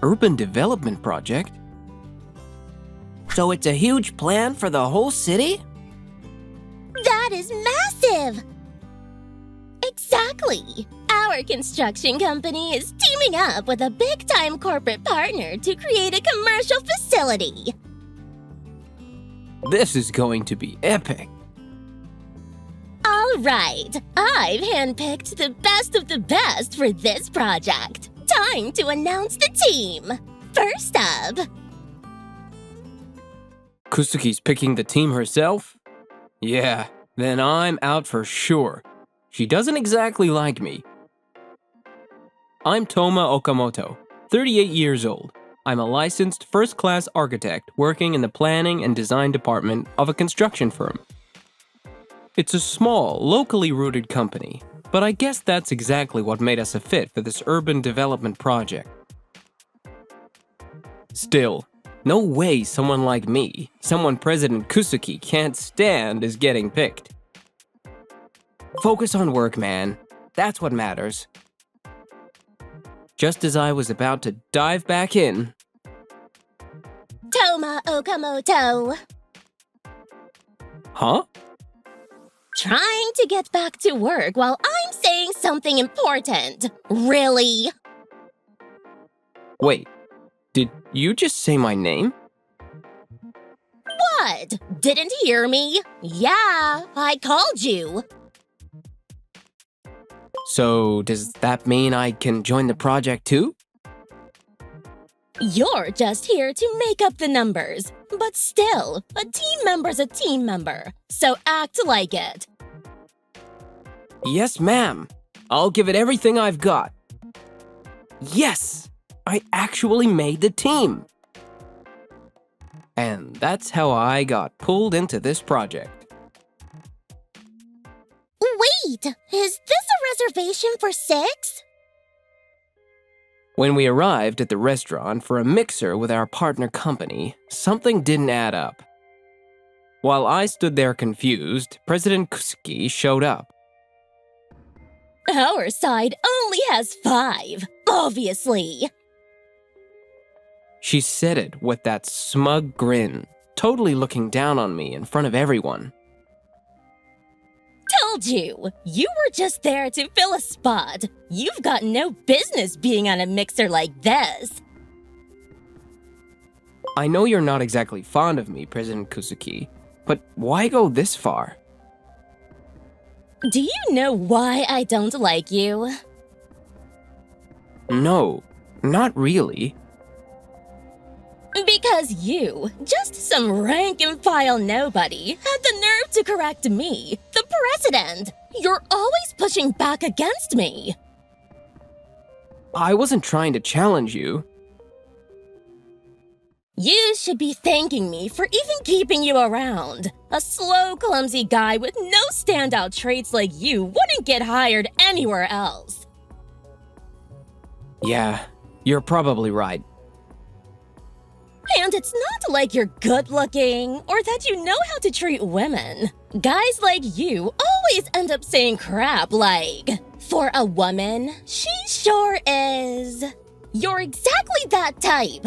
urban development project? So it's a huge plan for the whole city? That is massive! Exactly! Our construction company is teaming up with a big-time corporate partner to create a commercial facility. This is going to be epic. All right, I've handpicked the best of the best for this project. Time to announce the team. First up... Kusuki's picking the team herself? Yeah, then I'm out for sure. She doesn't exactly like me. I'm Toma Okamoto, 38 years old. I'm a licensed first-class architect working in the planning and design department of a construction firm. It's a small, locally rooted company, but I guess that's exactly what made us a fit for this urban development project. Still, no way someone like me, someone President Kusuki can't stand, is getting picked. Focus on work, man. That's what matters. Just as I was about to dive back in... Toma Okamoto. Huh? Trying to get back to work while I'm saying something important. Really? Wait, did you just say my name? What? Didn't hear me? Yeah, I called you. So, does that mean I can join the project too? You're just here to make up the numbers. But still, a team member's a team member. So act like it. Yes, ma'am. I'll give it everything I've got. Yes! I actually made the team! And that's how I got pulled into this project. Wait, is this a reservation for 6? When we arrived at the restaurant for a mixer with our partner company, something didn't add up. While I stood there confused, President Kusuki showed up. Our side only has 5, obviously. She said it with that smug grin, totally looking down on me in front of everyone. Told you! You were just there to fill a spot. You've got no business being on a mixer like this. I know you're not exactly fond of me, President Kusuki, but why go this far? Do you know why I don't like you? No, not really. Because you, just some rank-and-file nobody, had the nerve to correct me, the president. You're always pushing back against me. I wasn't trying to challenge you. You should be thanking me for even keeping you around. A slow, clumsy guy with no standout traits like you wouldn't get hired anywhere else. Yeah, you're probably right. And it's not like you're good-looking or that you know how to treat women. Guys like you always end up saying crap like, "For a woman, she sure is." You're exactly that type.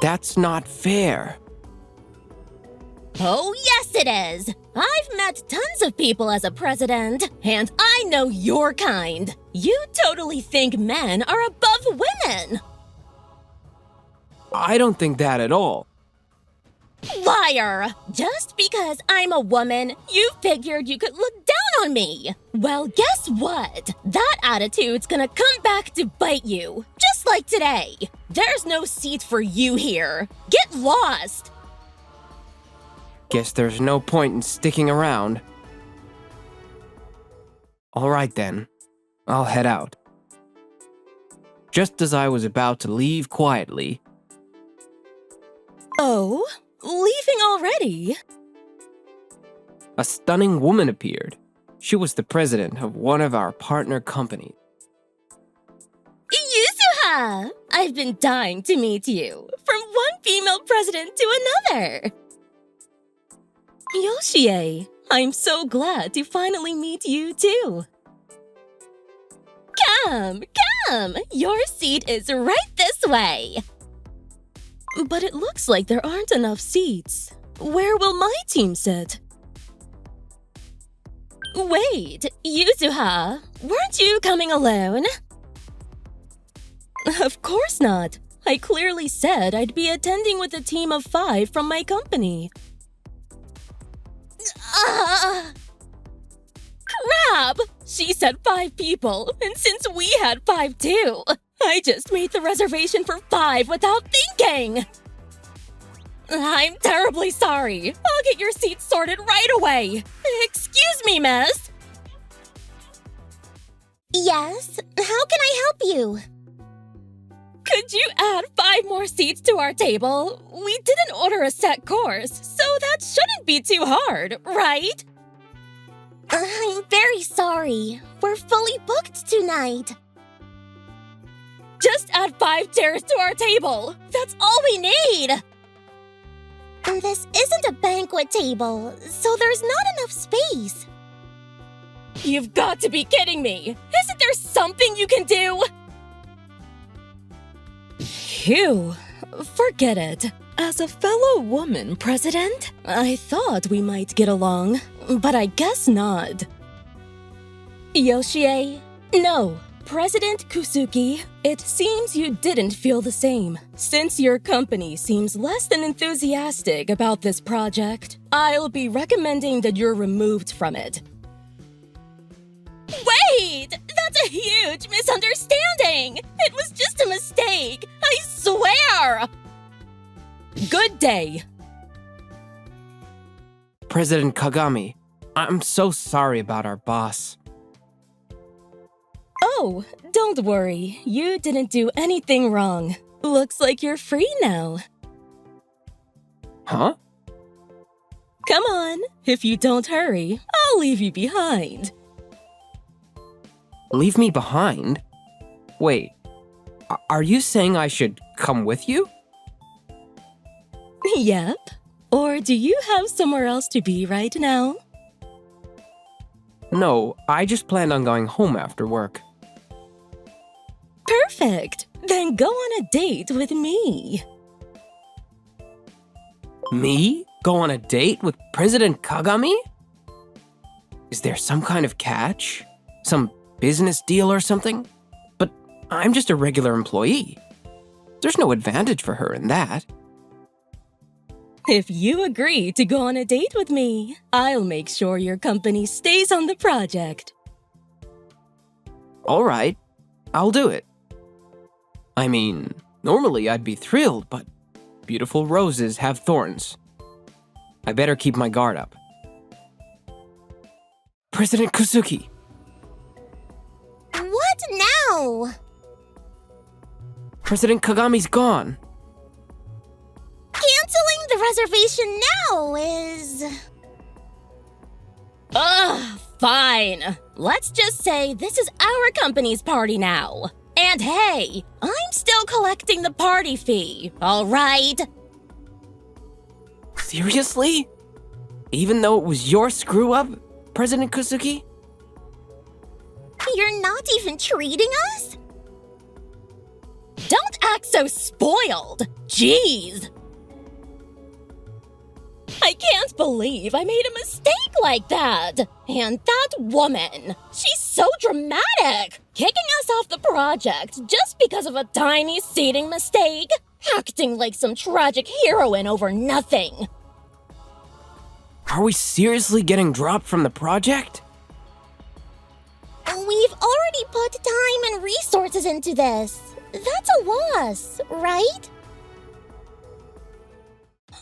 That's not fair. Oh, yes it is. I've met tons of people as a president, and I know your kind. You totally think men are above women. I don't think that at all. Liar! Just because I'm a woman, you figured you could look down on me. Well, guess what? That attitude's gonna come back to bite you, just like today. There's no seat for you here. Get lost! Guess there's no point in sticking around. Alright then, I'll head out. Just as I was about to leave quietly... Oh? Leaving already? A stunning woman appeared. She was the president of one of our partner companies. Yusuha! I've been dying to meet you. From one female president to another. Yoshie, I'm so glad to finally meet you too. Come, Come, your seat is right this way. But it looks like there aren't enough seats. Where will my team sit? Wait, Yuzuha, weren't you coming alone? Of course not. I clearly said I'd be attending with a team of 5 from my company. Crap! She said 5 people, and since we had 5 too, I just made the reservation for 5 without thinking! I'm terribly sorry. I'll get your seat sorted right away. Excuse me, miss. Yes, how can I help you? Could you add 5 more seats to our table? We didn't order a set course, so that shouldn't be too hard, right? I'm very sorry. We're fully booked tonight. Just add 5 chairs to our table. That's all we need. This isn't a banquet table, so there's not enough space. You've got to be kidding me. Isn't there something you can do? Phew, forget it. As a fellow woman president, I thought we might get along, but I guess not. Yoshie? No, President Kusuki, it seems you didn't feel the same. Since your company seems less than enthusiastic about this project, I'll be recommending that you're removed from it. Wait! That's a huge misunderstanding! It was just a mistake! I swear! Good day. President Kagami, I'm so sorry about our boss. Oh, don't worry. You didn't do anything wrong. Looks like you're free now. Huh? Come on. If you don't hurry, I'll leave you behind. Leave me behind? Wait, are you saying I should come with you? Yep. Or do you have somewhere else to be right now? No, I just planned on going home after work. Perfect. Then go on a date with me. Me? Go on a date with President Kagami? Is there some kind of catch? Some business deal or something? But I'm just a regular employee. There's no advantage for her in that. If you agree to go on a date with me, I'll make sure your company stays on the project. All right, I'll do it. I mean, normally I'd be thrilled, but beautiful roses have thorns. I better keep my guard up. President Kusuki! What now? President Kagami's gone. Canceling the reservation now is... Ugh, fine. Let's just say this is our company's party now. And hey, I'm still collecting the party fee, all right? Seriously? Even though it was your screw-up, President Kusuki? You're not even treating us? Don't act so spoiled. Jeez. I can't believe I made a mistake like that. And that woman, she's so dramatic. Kicking us off the project just because of a tiny seating mistake. Acting like some tragic heroine over nothing. Are we seriously getting dropped from the project? We've already put time and resources into this. That's a loss, right?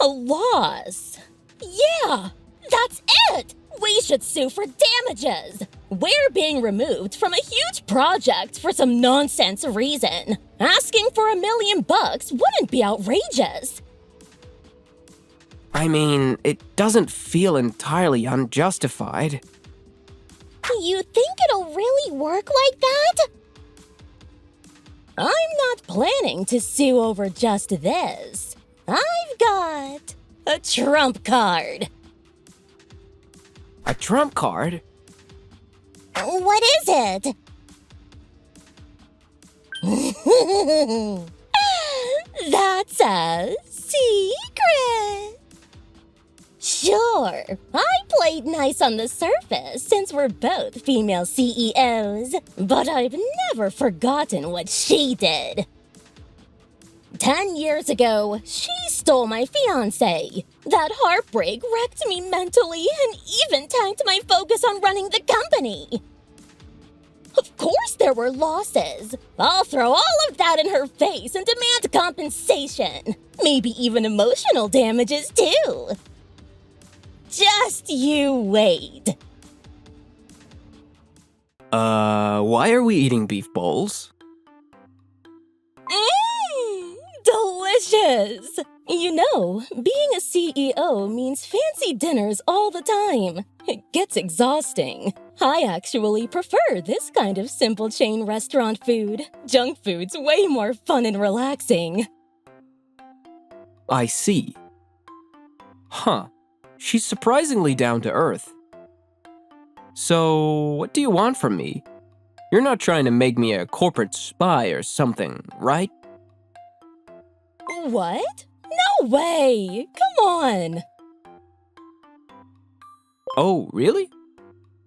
A loss? Yeah, that's it! We should sue for damages. We're being removed from a huge project for some nonsense reason. Asking for $1 million wouldn't be outrageous. I mean, it doesn't feel entirely unjustified. You think it'll really work like that? I'm not planning to sue over just this. I've got a trump card. A trump card? What is it? That's a secret. Sure, I played nice on the surface since we're both female CEOs, but I've never forgotten what she did. 10 years ago, she stole my fiancé. That heartbreak wrecked me mentally and even tanked my focus on running the company. Of course there were losses. I'll throw all of that in her face and demand compensation. Maybe even emotional damages, too. Just you wait. Why are we eating beef bowls? Delicious! You know, being a CEO means fancy dinners all the time. It gets exhausting. I actually prefer this kind of simple chain restaurant food. Junk food's way more fun and relaxing. I see. Huh. She's surprisingly down to earth. So, what do you want from me? You're not trying to make me a corporate spy or something, right? What? No way! Come on! Oh, really?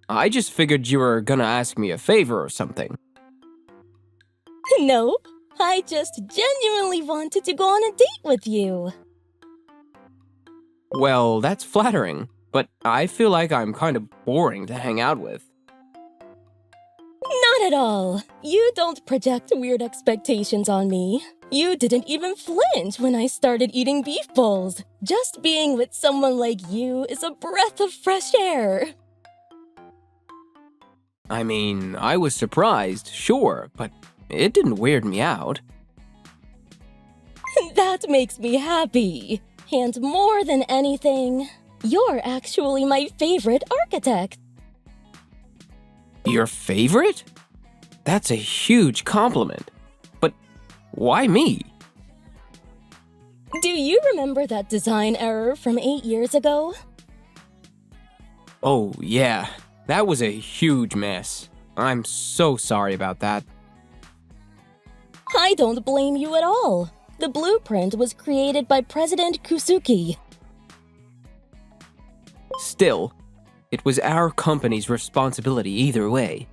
I just figured you were gonna ask me a favor or something. Nope. I just genuinely wanted to go on a date with you. Well, that's flattering, but I feel like I'm kind of boring to hang out with. Not at all. You don't project weird expectations on me. You didn't even flinch when I started eating beef bowls. Just being with someone like you is a breath of fresh air. I mean, I was surprised, sure, but it didn't weird me out. That makes me happy. And more than anything, you're actually my favorite architect. Your favorite? That's a huge compliment. But why me? Do you remember that design error from 8 years ago? Oh, yeah. That was a huge mess. I'm so sorry about that. I don't blame you at all. The blueprint was created by President Kusuki. Still, it was our company's responsibility either way.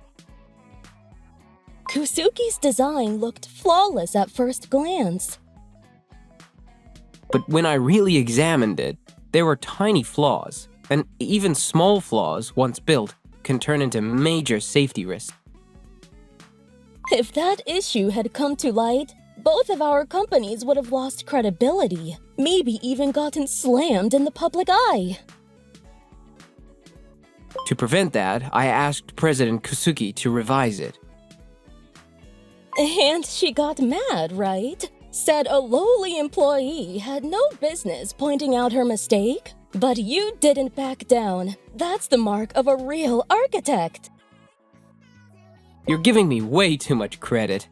Kusuki's design looked flawless at first glance. But when I really examined it, there were tiny flaws, and even small flaws, once built, can turn into major safety risks. If that issue had come to light, both of our companies would have lost credibility, maybe even gotten slammed in the public eye. To prevent that, I asked President Kusuki to revise it. And she got mad, right? Said a lowly employee had no business pointing out her mistake. But you didn't back down. That's the mark of a real architect. You're giving me way too much credit.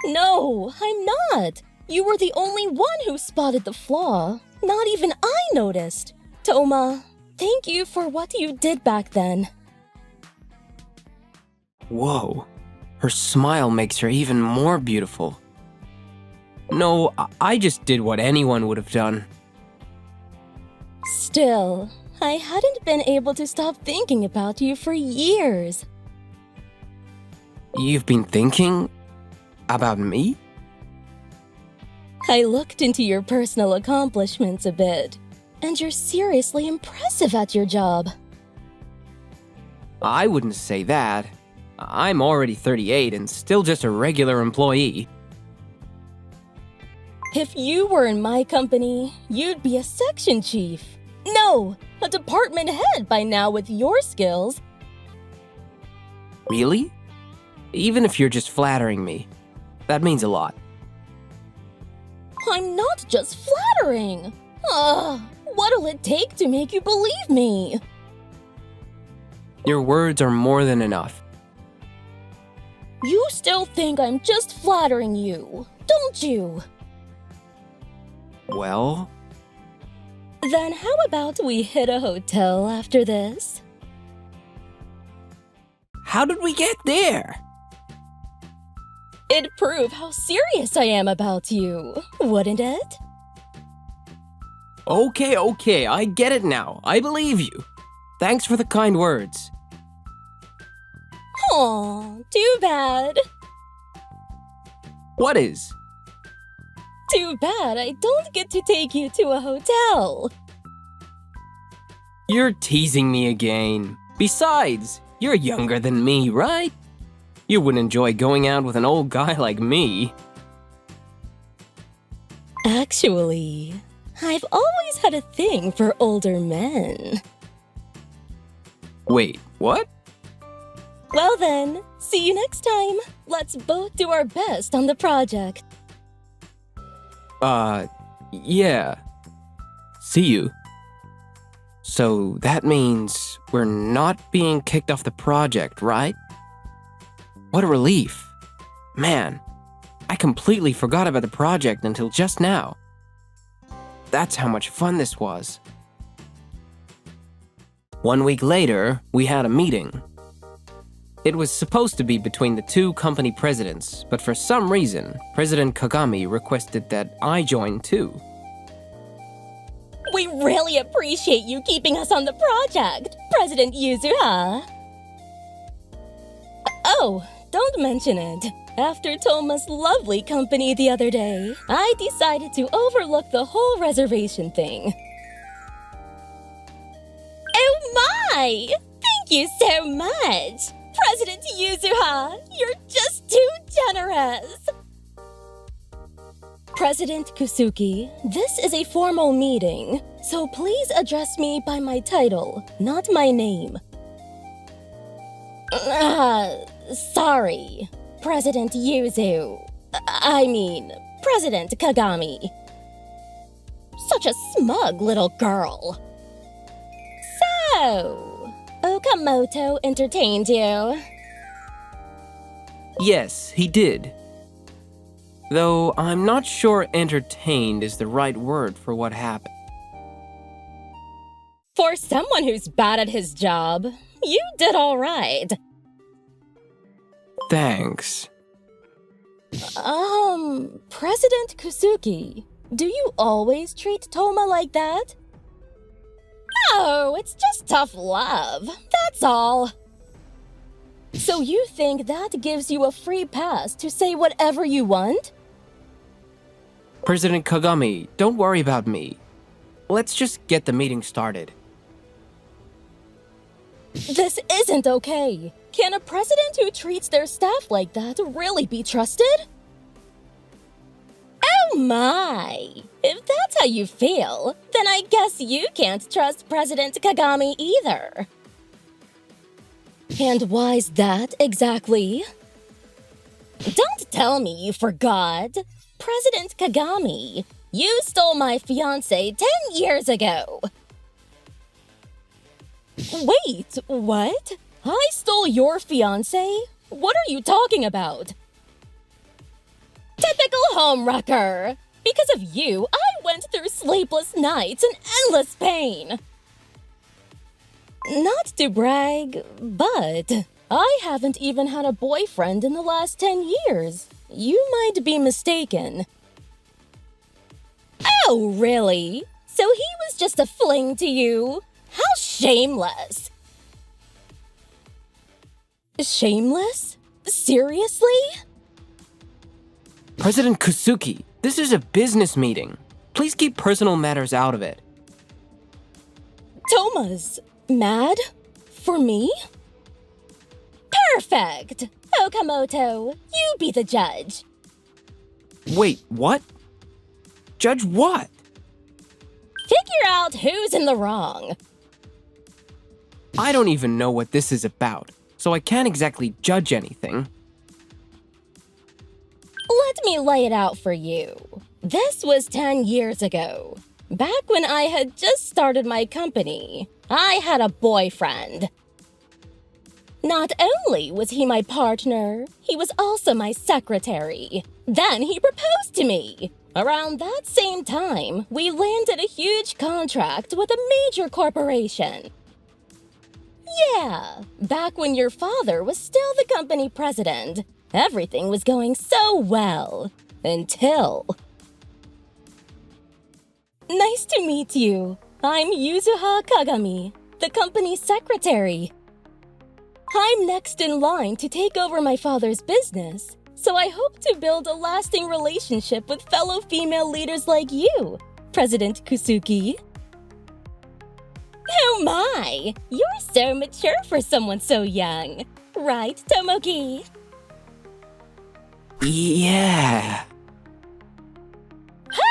No, I'm not. You were the only one who spotted the flaw. Not even I noticed. Toma, thank you for what you did back then. Whoa, her smile makes her even more beautiful. No, I just did what anyone would have done. Still, I hadn't been able to stop thinking about you for years. You've been thinking about me? I looked into your personal accomplishments a bit, and you're seriously impressive at your job. I wouldn't say that. I'm already 38 and still just a regular employee. If you were in my company, you'd be a section chief. No, a department head by now with your skills. Really? Even if you're just flattering me, that means a lot. I'm not just flattering. What'll it take to make you believe me? Your words are more than enough. You still think I'm just flattering you, don't you? Well? Then how about we hit a hotel after this? How did we get there? It'd prove how serious I am about you, wouldn't it? Okay, I get it now. I believe you. Thanks for the kind words. Aw, too bad. What is? Too bad I don't get to take you to a hotel. You're teasing me again. Besides, you're younger than me, right? You wouldn't enjoy going out with an old guy like me. Actually, I've always had a thing for older men. Wait, what? Well then, see you next time. Let's both do our best on the project. Yeah. See you. So that means we're not being kicked off the project, right? What a relief. Man, I completely forgot about the project until just now. That's how much fun this was. 1 week later, we had a meeting. It was supposed to be between the two company presidents, but for some reason, President Kagami requested that I join too. We really appreciate you keeping us on the project, President Yuzuha. Oh, don't mention it. After Toma's lovely company the other day, I decided to overlook the whole reservation thing. Oh my! Thank you so much! President Yuzuha, you're just too generous! President Kusuki, this is a formal meeting, so please address me by my title, not my name. Sorry, President President Kagami. Such a smug little girl. So, Okamoto entertained you. Yes, he did. Though I'm not sure entertained is the right word for what happened. For someone who's bad at his job, you did all right. Thanks. President Kusuki, do you always treat Toma like that? No, it's just tough love. That's all. So you think that gives you a free pass to say whatever you want? President Kagami, don't worry about me. Let's just get the meeting started. This isn't okay. Can a president who treats their staff like that really be trusted? Oh my! If that's how you feel, then I guess you can't trust President Kagami either. And why's that exactly? Don't tell me you forgot. President Kagami, you stole my fiancé 10 years ago. Wait, what? I stole your fiancé? What are you talking about? Typical homewrecker. Because of you, I went through sleepless nights and endless pain. Not to brag, but I haven't even had a boyfriend in the last 10 years. You might be mistaken. Oh, really? So he was just a fling to you? How shameless! Shameless? Seriously? President Kusuki, this is a business meeting. Please keep personal matters out of it. Toma's mad? For me? Perfect! Okamoto, you be the judge. Wait, what? Judge what? Figure out who's in the wrong. I don't even know what this is about, so I can't exactly judge anything. Let me lay it out for you. This was 10 years ago. Back when I had just started my company, I had a boyfriend. Not only was he my partner, he was also my secretary. Then he proposed to me. Around that same time, we landed a huge contract with a major corporation. Yeah, back when your father was still the company president. Everything was going so well. Until... Nice to meet you. I'm Yuzuha Kagami, the company's secretary. I'm next in line to take over my father's business, so I hope to build a lasting relationship with fellow female leaders like you, President Kusuki. Oh my! You're so mature for someone so young. Right, Tomoki? Yeah.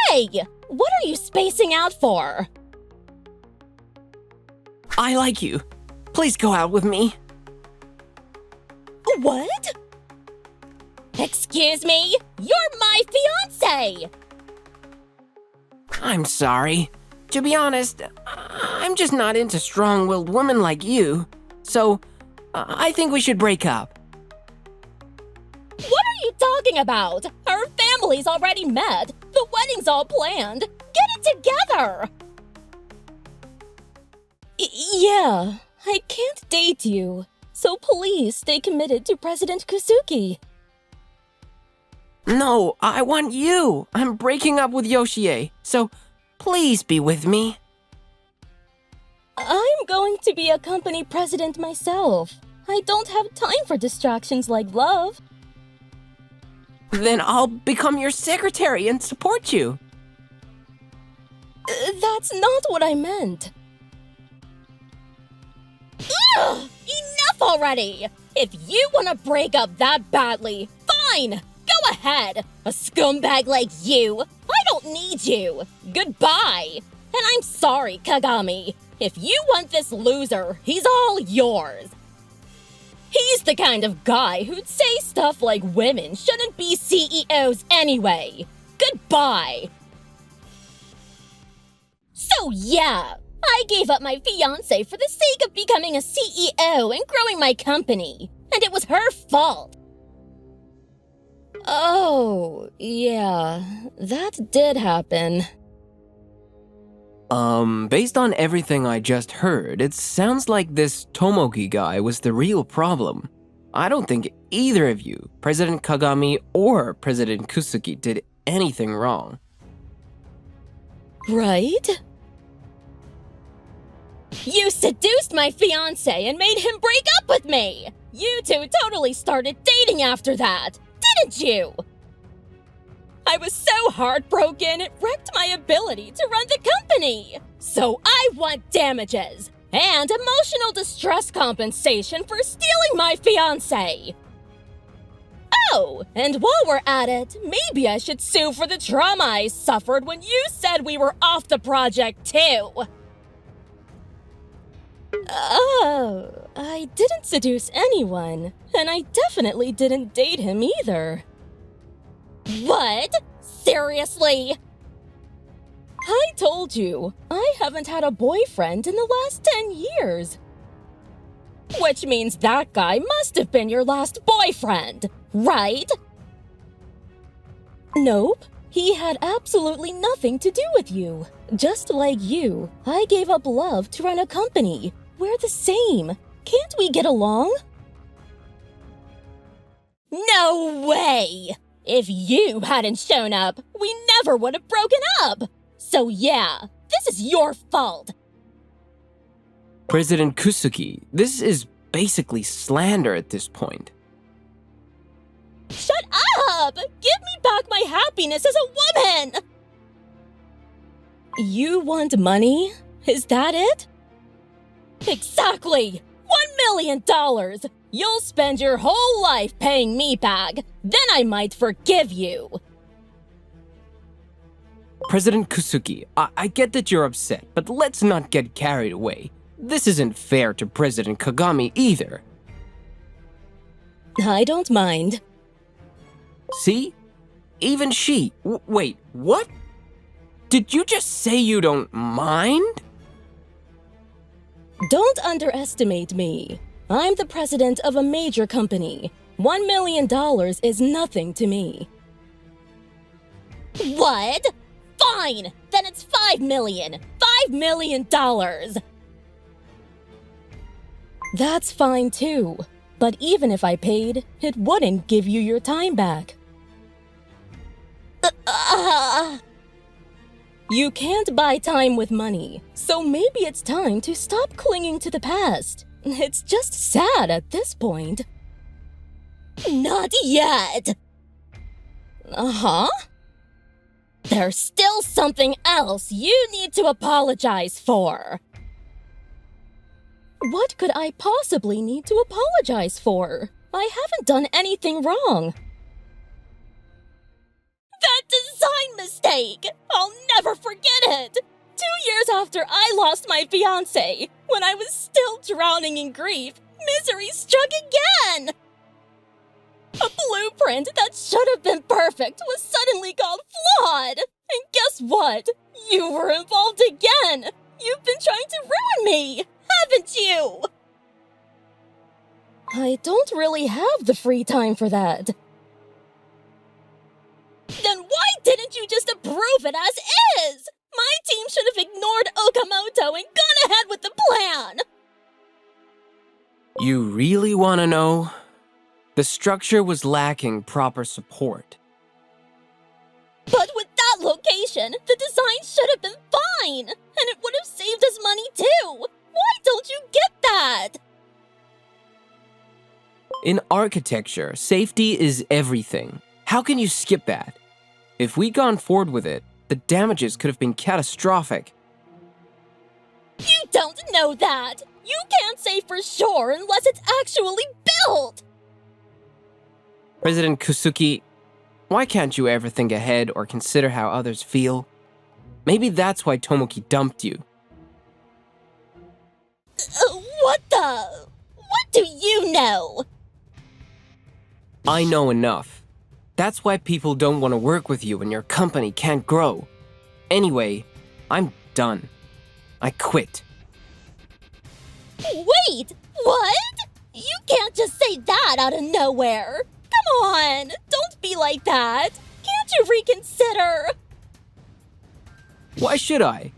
Hey! What are you spacing out for? I like you. Please go out with me. What? Excuse me? You're my fiancé! I'm sorry. To be honest, I'm just not into strong-willed women like you. So, I think we should break up. What are you talking about? Our family's already met. The wedding's all planned. Get it together! Yeah, I can't date you. So please stay committed to President Kusuki. No, I want you. I'm breaking up with Yoshie, so please be with me. I'm going to be a company president myself. I don't have time for distractions like love. Then I'll become your secretary and support you. That's not what I meant. Ugh! Enough already! If you want to break up that badly, fine! Go ahead! A scumbag like you! I don't need you! Goodbye! And I'm sorry, Kagami. If you want this loser, he's all yours. He's the kind of guy who'd say stuff like women shouldn't be CEOs anyway. Goodbye! So yeah, I gave up my fiancé for the sake of becoming a CEO and growing my company. And it was her fault. Oh, yeah, that did happen. Based on everything I just heard, it sounds like this Tomoki guy was the real problem. I don't think either of you, President Kagami or President Kusuki, did anything wrong. Right? You seduced my fiancé and made him break up with me! You two totally started dating after that, didn't you? I was so heartbroken, it wrecked my ability to run the company! So I want damages and emotional distress compensation for stealing my fiancé! Oh, and while we're at it, maybe I should sue for the trauma I suffered when you said we were off the project too! Oh, I didn't seduce anyone, and I definitely didn't date him either. What? Seriously? I told you, I haven't had a boyfriend in the last 10 years. Which means that guy must have been your last boyfriend, right? Nope, he had absolutely nothing to do with you. Just like you, I gave up love to run a company. We're the same. Can't we get along? No way! If you hadn't shown up, we never would have broken up! So yeah, this is your fault! President Kusuki, this is basically slander at this point. Shut up! Give me back my happiness as a woman! You want money? Is that it? Exactly! $1 million! You'll spend your whole life paying me back, then I might forgive you! President Kusuki, I get that you're upset, but let's not get carried away. This isn't fair to President Kagami either. I don't mind. See? Even she... wait, what? Did you just say you don't mind? Don't underestimate me. I'm the president of a major company. $1 million is nothing to me. What? Fine! Then it's $5 million! $5 million! That's fine too. But even if I paid, it wouldn't give you your time back. You can't buy time with money, so maybe it's time to stop clinging to the past. It's just sad at this point. Not yet! Uh-huh? There's still something else you need to apologize for. What could I possibly need to apologize for? I haven't done anything wrong. That design mistake! I'll never forget it! 2 years after I lost my fiancé, when I was still drowning in grief, misery struck again! A blueprint that should have been perfect was suddenly called flawed! And guess what? You were involved again! You've been trying to ruin me, haven't you? I don't really have the free time for that. Then why didn't you just approve it as is? My team should have ignored Okamoto and gone ahead with the plan! You really want to know? The structure was lacking proper support. But with that location, the design should have been fine! And it would have saved us money too! Why don't you get that? In architecture, safety is everything. How can you skip that? If we'd gone forward with it, the damages could have been catastrophic. You don't know that! You can't say for sure unless it's actually built! President Kusuki, why can't you ever think ahead or consider how others feel? Maybe that's why Tomoki dumped you. What do you know? I know enough. That's why people don't want to work with you and your company can't grow. Anyway, I'm done. I quit. Wait, what? You can't just say that out of nowhere. Come on, don't be like that. Can't you reconsider? Why should I?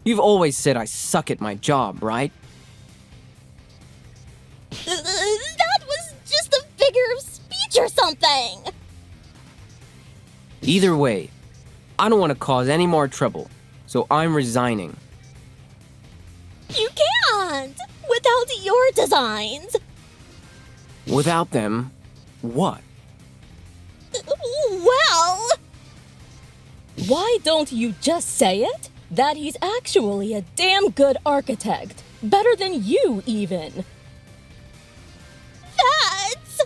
You've always said I suck at my job, right? That was just a figure of speech or something. Either way, I don't want to cause any more trouble, so I'm resigning. You can't! Without your designs! Without them, what? Well... Why don't you just say it? That he's actually a damn good architect. Better than you, even. That's...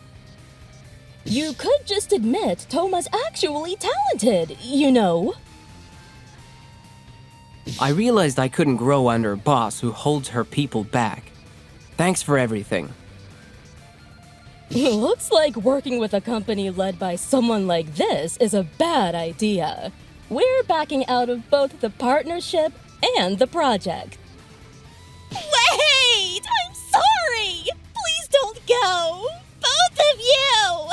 You could just admit Toma's actually talented, you know. I realized I couldn't grow under a boss who holds her people back. Thanks for everything. Looks like working with a company led by someone like this is a bad idea. We're backing out of both the partnership and the project. Wait! I'm sorry! Please don't go! Both of you!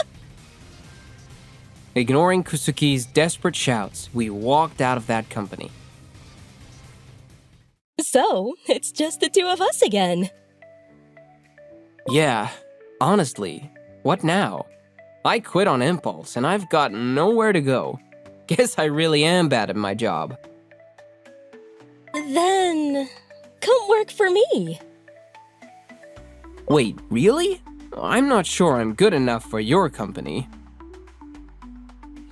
Ignoring Kusuki's desperate shouts, we walked out of that company. So, it's just the two of us again. Yeah, honestly, what now? I quit on impulse and I've got nowhere to go. Guess I really am bad at my job. Then, come work for me. Wait, really? I'm not sure I'm good enough for your company.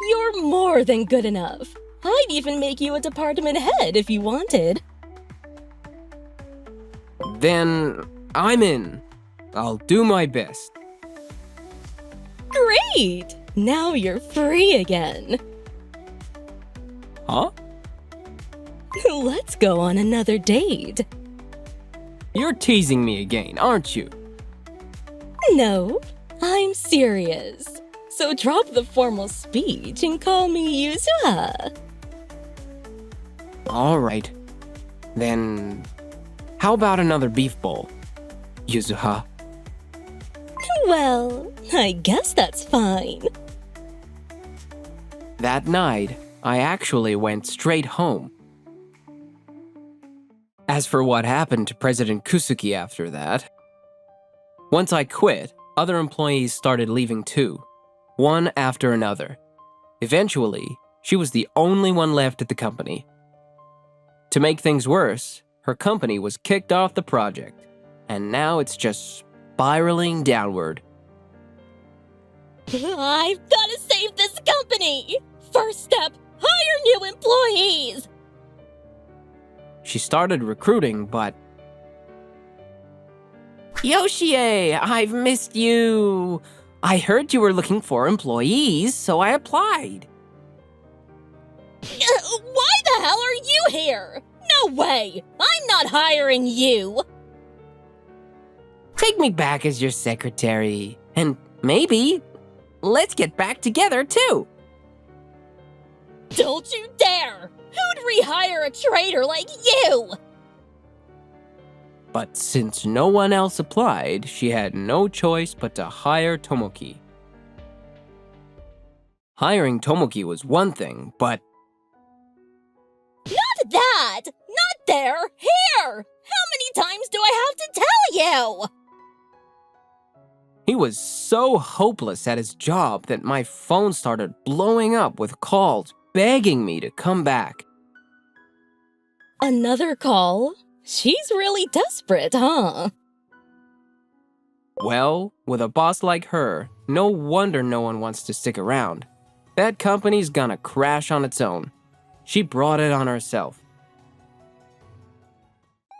You're more than good enough. I'd even make you a department head if you wanted. Then, I'm in. I'll do my best. Great! Now you're free again. Huh? Let's go on another date. You're teasing me again, aren't you? No, I'm serious. So drop the formal speech and call me Yuzuha. Alright. Then, how about another beef bowl, Yuzuha? Well, I guess that's fine. That night, I actually went straight home. As for what happened to President Kusuki after that, once I quit, Other employees started leaving too, one after another. Eventually, she was the only one left at the company. To make things worse, her company was kicked off the project, and now it's just spiraling downward. I've got to save this company! First step, hire new employees! She started recruiting, but Yoshie, I've missed you. I heard you were looking for employees, so I applied. Why the hell are you here? No way! I'm not hiring you! Take me back as your secretary, and maybe let's get back together too. Don't you dare! Who'd rehire a traitor like you? But since no one else applied, she had no choice but to hire Tomoki. Hiring Tomoki was one thing, but Not that! Not there! Here! How many times do I have to tell you? he was so hopeless at his job that my phone started blowing up with calls begging me to come back. Another call? She's really desperate, huh? Well, with a boss like her, no wonder no one wants to stick around. That company's gonna crash on its own. She brought it on herself.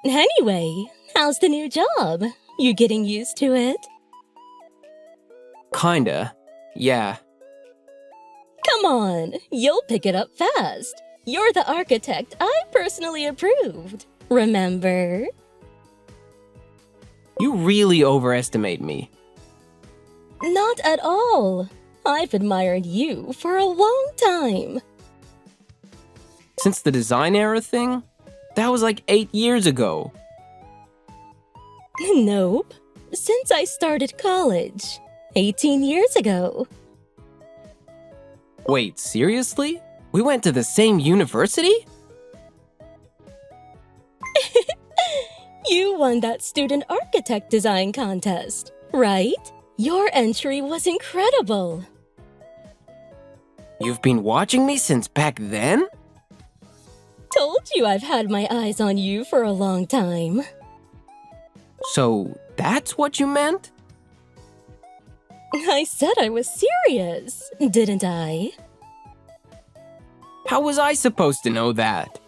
Anyway, how's the new job? You getting used to it? Kinda. Yeah. Come on, you'll pick it up fast. You're the architect I personally approved. Remember? You really overestimate me. Not at all. I've admired you for a long time. Since the design era thing? That was like 8 years ago. Nope. Since I started college. 18 years ago. Wait, seriously? We went to the same university? You won that student architect design contest, right? Your entry was incredible. You've been watching me since back then? Told you I've had my eyes on you for a long time. So that's what you meant? I said I was serious, didn't I? How was I supposed to know that?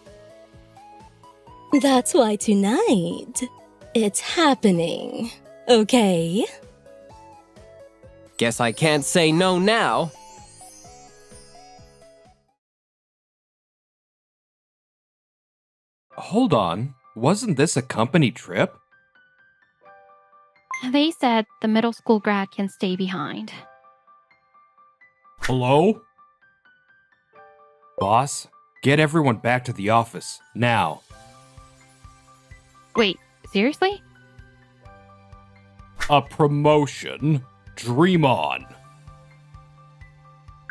That's why tonight, it's happening, okay? Guess I can't say no now. Hold on, wasn't this a company trip? They said the middle school grad can stay behind. Hello? Boss, get everyone back to the office, now. Wait, seriously? A promotion? Dream on.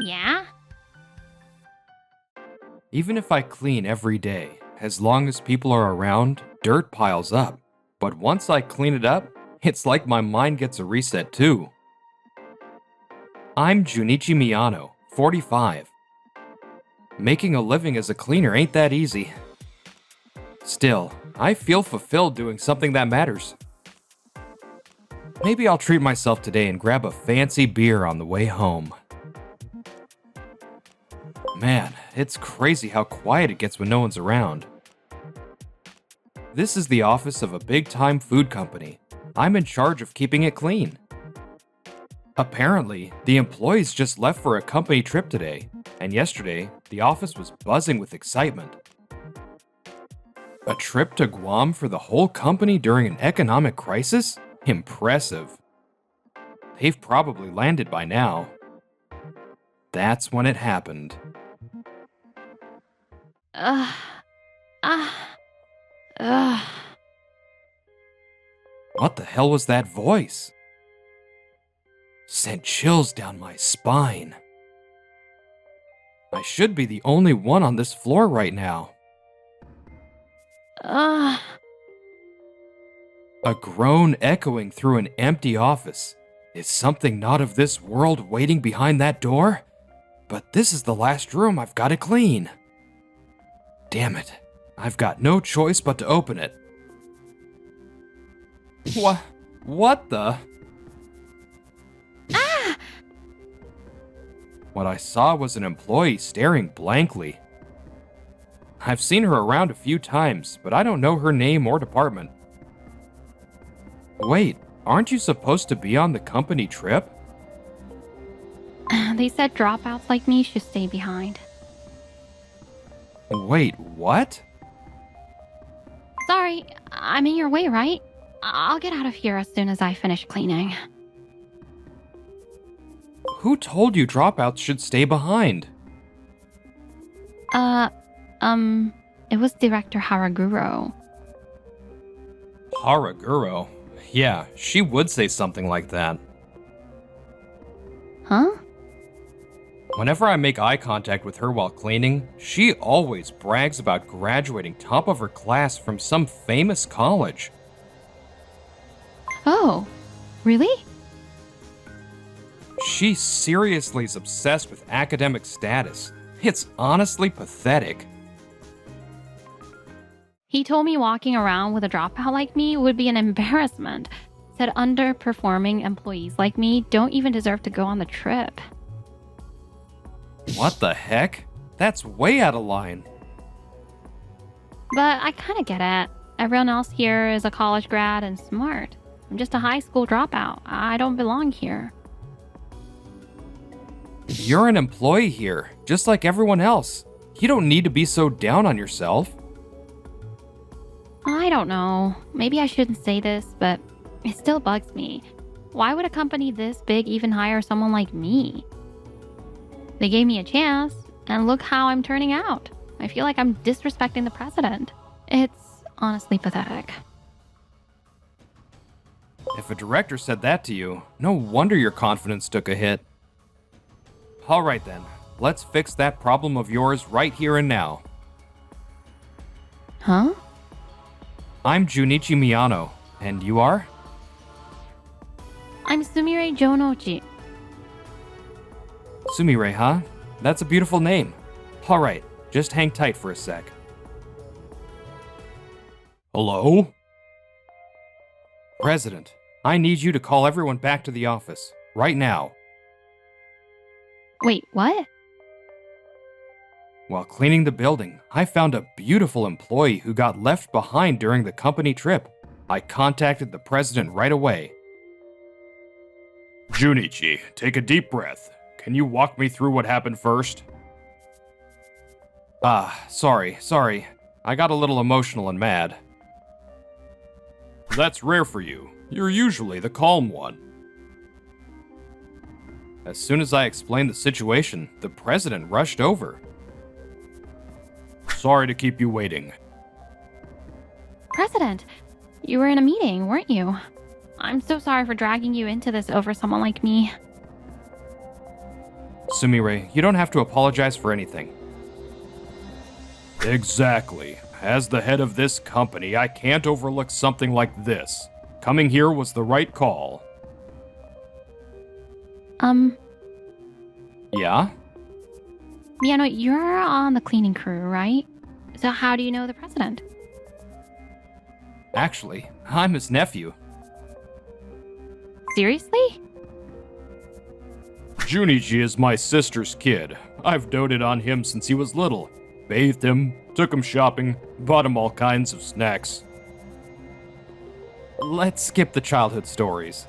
Yeah? Even if I clean every day, as long as people are around, dirt piles up. But once I clean it up, it's like my mind gets a reset too. I'm Junichi Miyano, 45. Making a living as a cleaner ain't that easy. Still, I feel fulfilled doing something that matters. Maybe I'll treat myself today and grab a fancy beer on the way home. Man, it's crazy how quiet it gets when no one's around. This is the office of a big-time food company. I'm in charge of keeping it clean. Apparently, the employees just left for a company trip today, and yesterday, the office was buzzing with excitement. A trip to Guam for the whole company during an economic crisis? Impressive. They've probably landed by now. That's when it happened. Ugh. Ugh. What the hell was that voice? Sent chills down my spine. I should be the only one on this floor right now. Ugh. A groan echoing through an empty office. Is something not of this world waiting behind that door? But this is the last room I've got to clean. Damn it. I've got no choice but to open it. What the? Ah! What I saw was an employee staring blankly. I've seen her around a few times, but I don't know her name or department. Wait, aren't you supposed to be on the company trip? They said dropouts like me should stay behind. Wait, what? Sorry, I'm in your way, right? I'll get out of here as soon as I finish cleaning. Who told you dropouts should stay behind? It was Director Haraguro. Haraguro? Yeah, she would say something like that. Huh? Whenever I make eye contact with her while cleaning, she always brags about graduating top of her class from some famous college. Oh, really? She seriously is obsessed with academic status. It's honestly pathetic. He told me walking around with a dropout like me would be an embarrassment. Said underperforming employees like me don't even deserve to go on the trip. What the heck? That's way out of line. But I kind of get it. Everyone else here is a college grad and smart. I'm just a high school dropout. I don't belong here. You're an employee here, just like everyone else. You don't need to be so down on yourself. I don't know. Maybe I shouldn't say this, but it still bugs me. Why would a company this big even hire someone like me? They gave me a chance, and look how I'm turning out. I feel like I'm disrespecting the president. It's honestly pathetic. If a director said that to you, no wonder your confidence took a hit. Alright then, let's fix that problem of yours right here and now. Huh? I'm Junichi Miyano, and you are? I'm Sumire Jonochi. Sumire, huh? That's a beautiful name. Alright, just hang tight for a sec. Hello? President, I need you to call everyone back to the office, right now. Wait, what? While cleaning the building, I found a beautiful employee who got left behind during the company trip. I contacted the president right away. Junichi, take a deep breath. Can you walk me through what happened first? Sorry. I got a little emotional and mad. That's rare for you. You're usually the calm one. As soon as I explained the situation, the president rushed over. Sorry to keep you waiting. President, you were in a meeting, weren't you? I'm so sorry for dragging you into this over someone like me. Sumire, you don't have to apologize for anything. Exactly. As the head of this company, I can't overlook something like this. Coming here was the right call. Yeah? Miyano, you're on the cleaning crew, right? So how do you know the president? Actually, I'm his nephew. Seriously? Junichi is my sister's kid. I've doted on him since he was little. Bathed him, took him shopping, bought him all kinds of snacks. Let's skip the childhood stories.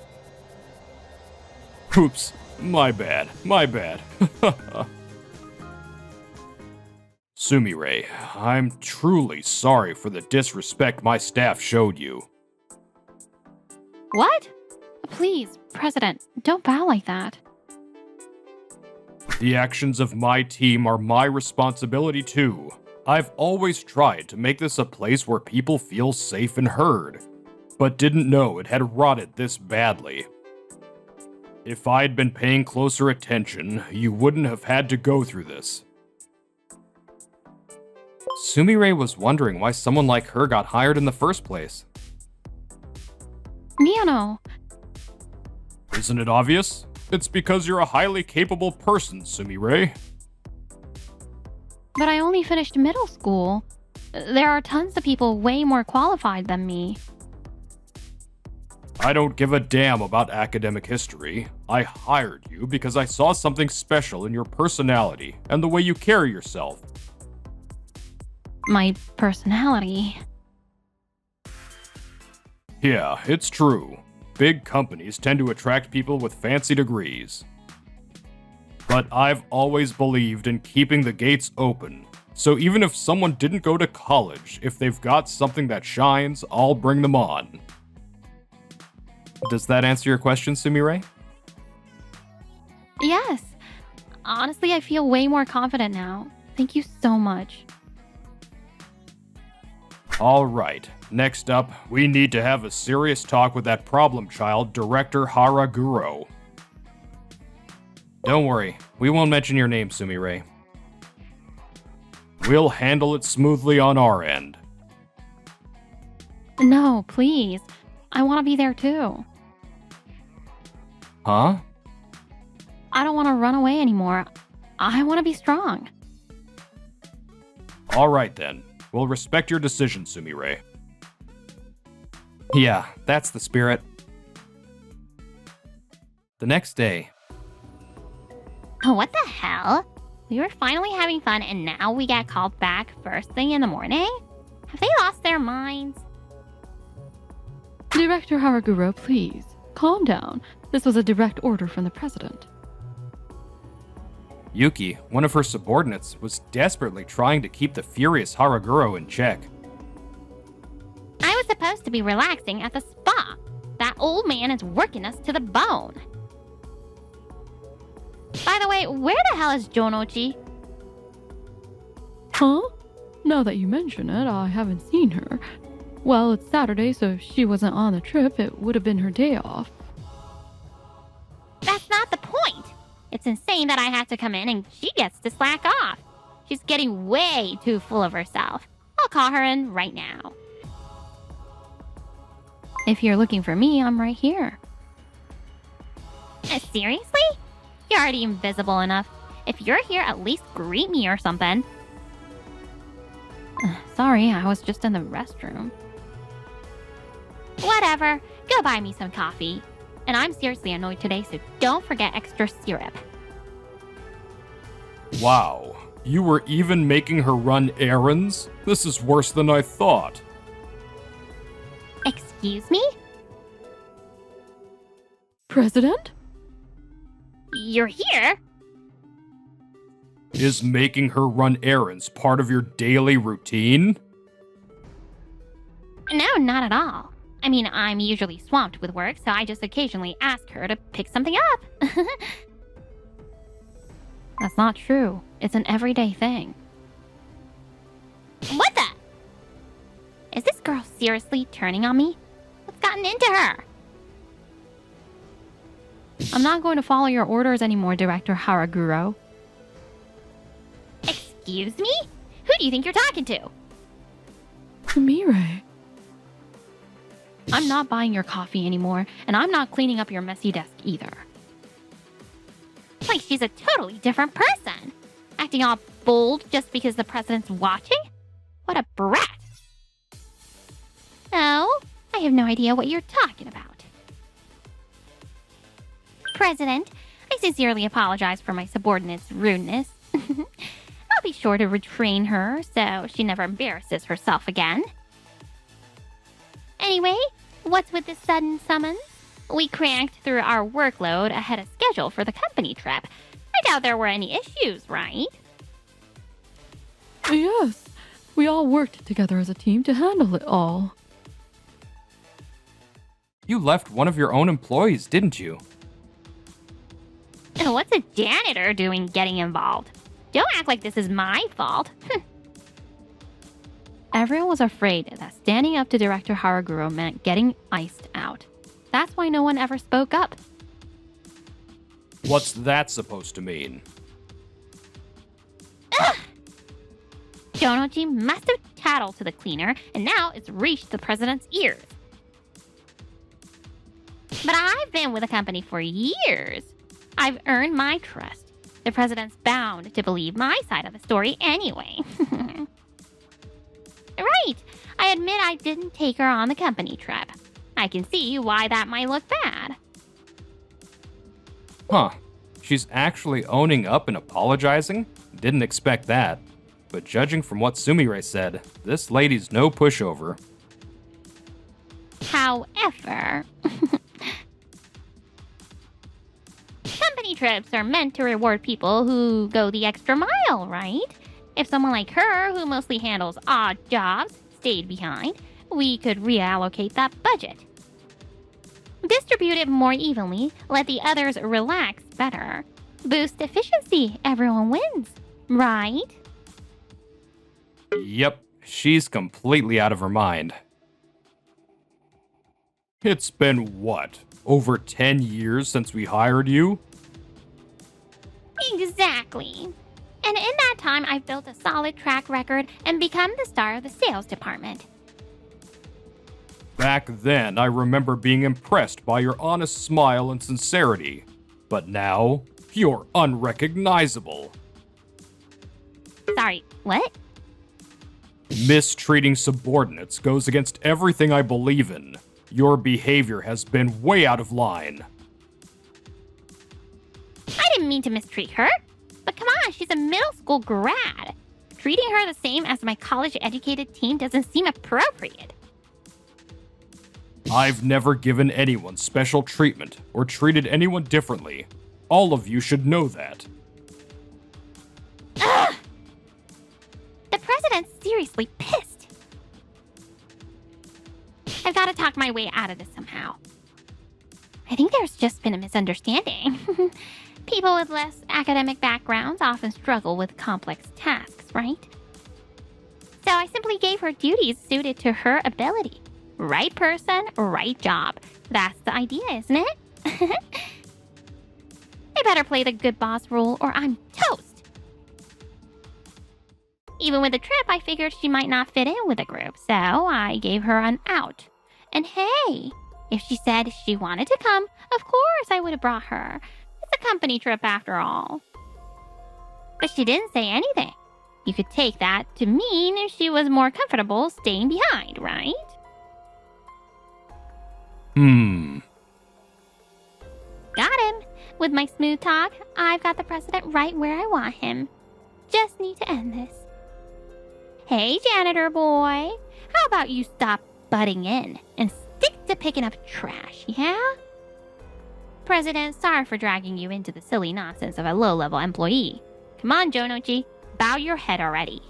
Oops, my bad. Sumire, I'm truly sorry for the disrespect my staff showed you. What? Please, President, don't bow like that. The actions of my team are my responsibility too. I've always tried to make this a place where people feel safe and heard, but didn't know it had rotted this badly. If I'd been paying closer attention, you wouldn't have had to go through this. Sumire was wondering why someone like her got hired in the first place. Miyano, Isn't it obvious? It's because you're a highly capable person, Sumire. But I only finished middle school. There are tons of people way more qualified than me. I don't give a damn about academic history. I hired you because I saw something special in your personality and the way you carry yourself. My personality. Yeah, it's true. Big companies tend to attract people with fancy degrees. But I've always believed in keeping the gates open. So even if someone didn't go to college, if they've got something that shines, I'll bring them on. Does that answer your question, Sumire? Yes. Honestly, I feel way more confident now. Thank you so much. Alright, next up, we need to have a serious talk with that problem child, Director Haraguro. Don't worry, we won't mention your name, Sumire. We'll handle it smoothly on our end. No, please. I want to be there too. Huh? I don't want to run away anymore. I want to be strong. Alright then. We'll respect your decision, Sumire. Yeah, that's the spirit. The next day. What the hell? We were finally having fun and now we get called back first thing in the morning? Have they lost their minds? Director Haraguro, please, calm down. This was a direct order from the president. Yuki, one of her subordinates, was desperately trying to keep the furious Haraguro in check. I was supposed to be relaxing at the spa. That old man is working us to the bone. By the way, where the hell is Jonochi? Huh? Now that you mention it, I haven't seen her. Well, it's Saturday, so if she wasn't on the trip, it would have been her day off. That's not the point. It's insane that I have to come in and she gets to slack off. She's getting way too full of herself. I'll call her in right now. If you're looking for me, I'm right here. Seriously? You're already invisible enough. If you're here, at least greet me or something. Sorry, I was just in the restroom. Whatever. Go buy me some coffee. And I'm seriously annoyed today, so don't forget extra syrup. Wow, you were even making her run errands? This is worse than I thought. Excuse me? President? You're here? Is making her run errands part of your daily routine? No, not at all. I mean, I'm usually swamped with work, so I just occasionally ask her to pick something up. That's not true. It's an everyday thing. What the? Is this girl seriously turning on me? What's gotten into her? I'm not going to follow your orders anymore, Director Haraguro. Excuse me? Who do you think you're talking to? Sumire. I'm not buying your coffee anymore, and I'm not cleaning up your messy desk either. Like she's a totally different person. Acting all bold just because the president's watching? What a brat. Oh, I have no idea what you're talking about. President, I sincerely apologize for my subordinate's rudeness. I'll be sure to retrain her so she never embarrasses herself again. Anyway, what's with this sudden summons? We cranked through our workload ahead of schedule for the company trip. I doubt there were any issues, right? Yes, we all worked together as a team to handle it all. You left one of your own employees, didn't you? What's a janitor doing getting involved? Don't act like this is my fault. Everyone was afraid that standing up to Director Haraguro meant getting iced out. That's why no one ever spoke up. What's that supposed to mean? Jonochi must have tattled to the cleaner, and now it's reached the president's ears. But I've been with the company for years. I've earned my trust. The president's bound to believe my side of the story anyway. Right. I admit I didn't take her on the company trip. I can see why that might look bad. Huh. She's actually owning up and apologizing? Didn't expect that. But judging from what Sumire said, this lady's no pushover. However, company trips are meant to reward people who go the extra mile, right? If someone like her, who mostly handles odd jobs, stayed behind, we could reallocate that budget. Distribute it more evenly, let the others relax better. Boost efficiency, everyone wins, right? Yep, she's completely out of her mind. It's been what? Over 10 years since we hired you? Exactly. And in that time, I've built a solid track record and become the star of the sales department. Back then, I remember being impressed by your honest smile and sincerity. But now, you're unrecognizable. Sorry, what? Mistreating subordinates goes against everything I believe in. Your behavior has been way out of line. I didn't mean to mistreat her. But come on, she's a middle school grad. Treating her the same as my college-educated team doesn't seem appropriate. I've never given anyone special treatment or treated anyone differently. All of you should know that. Ugh! The president's seriously pissed. I've got to talk my way out of this somehow. I think there's just been a misunderstanding. People with less academic backgrounds often struggle with complex tasks, right? So I simply gave her duties suited to her ability. Right person, right job. That's the idea, isn't it? I better play the good boss rule or I'm toast. Even with the trip, I figured she might not fit in with the group, so I gave her an out. And hey, if she said she wanted to come, of course I would have brought her. It's a company trip after all. But she didn't say anything. You could take that to mean she was more comfortable staying behind, right? Got him. With my smooth talk, I've got the president right where I want him. Just need to end this. Hey, janitor boy. How about you stop butting in and stick to picking up trash, yeah? President, sorry for dragging you into the silly nonsense of a low-level employee. Come on, Jonochi. Bow your head already.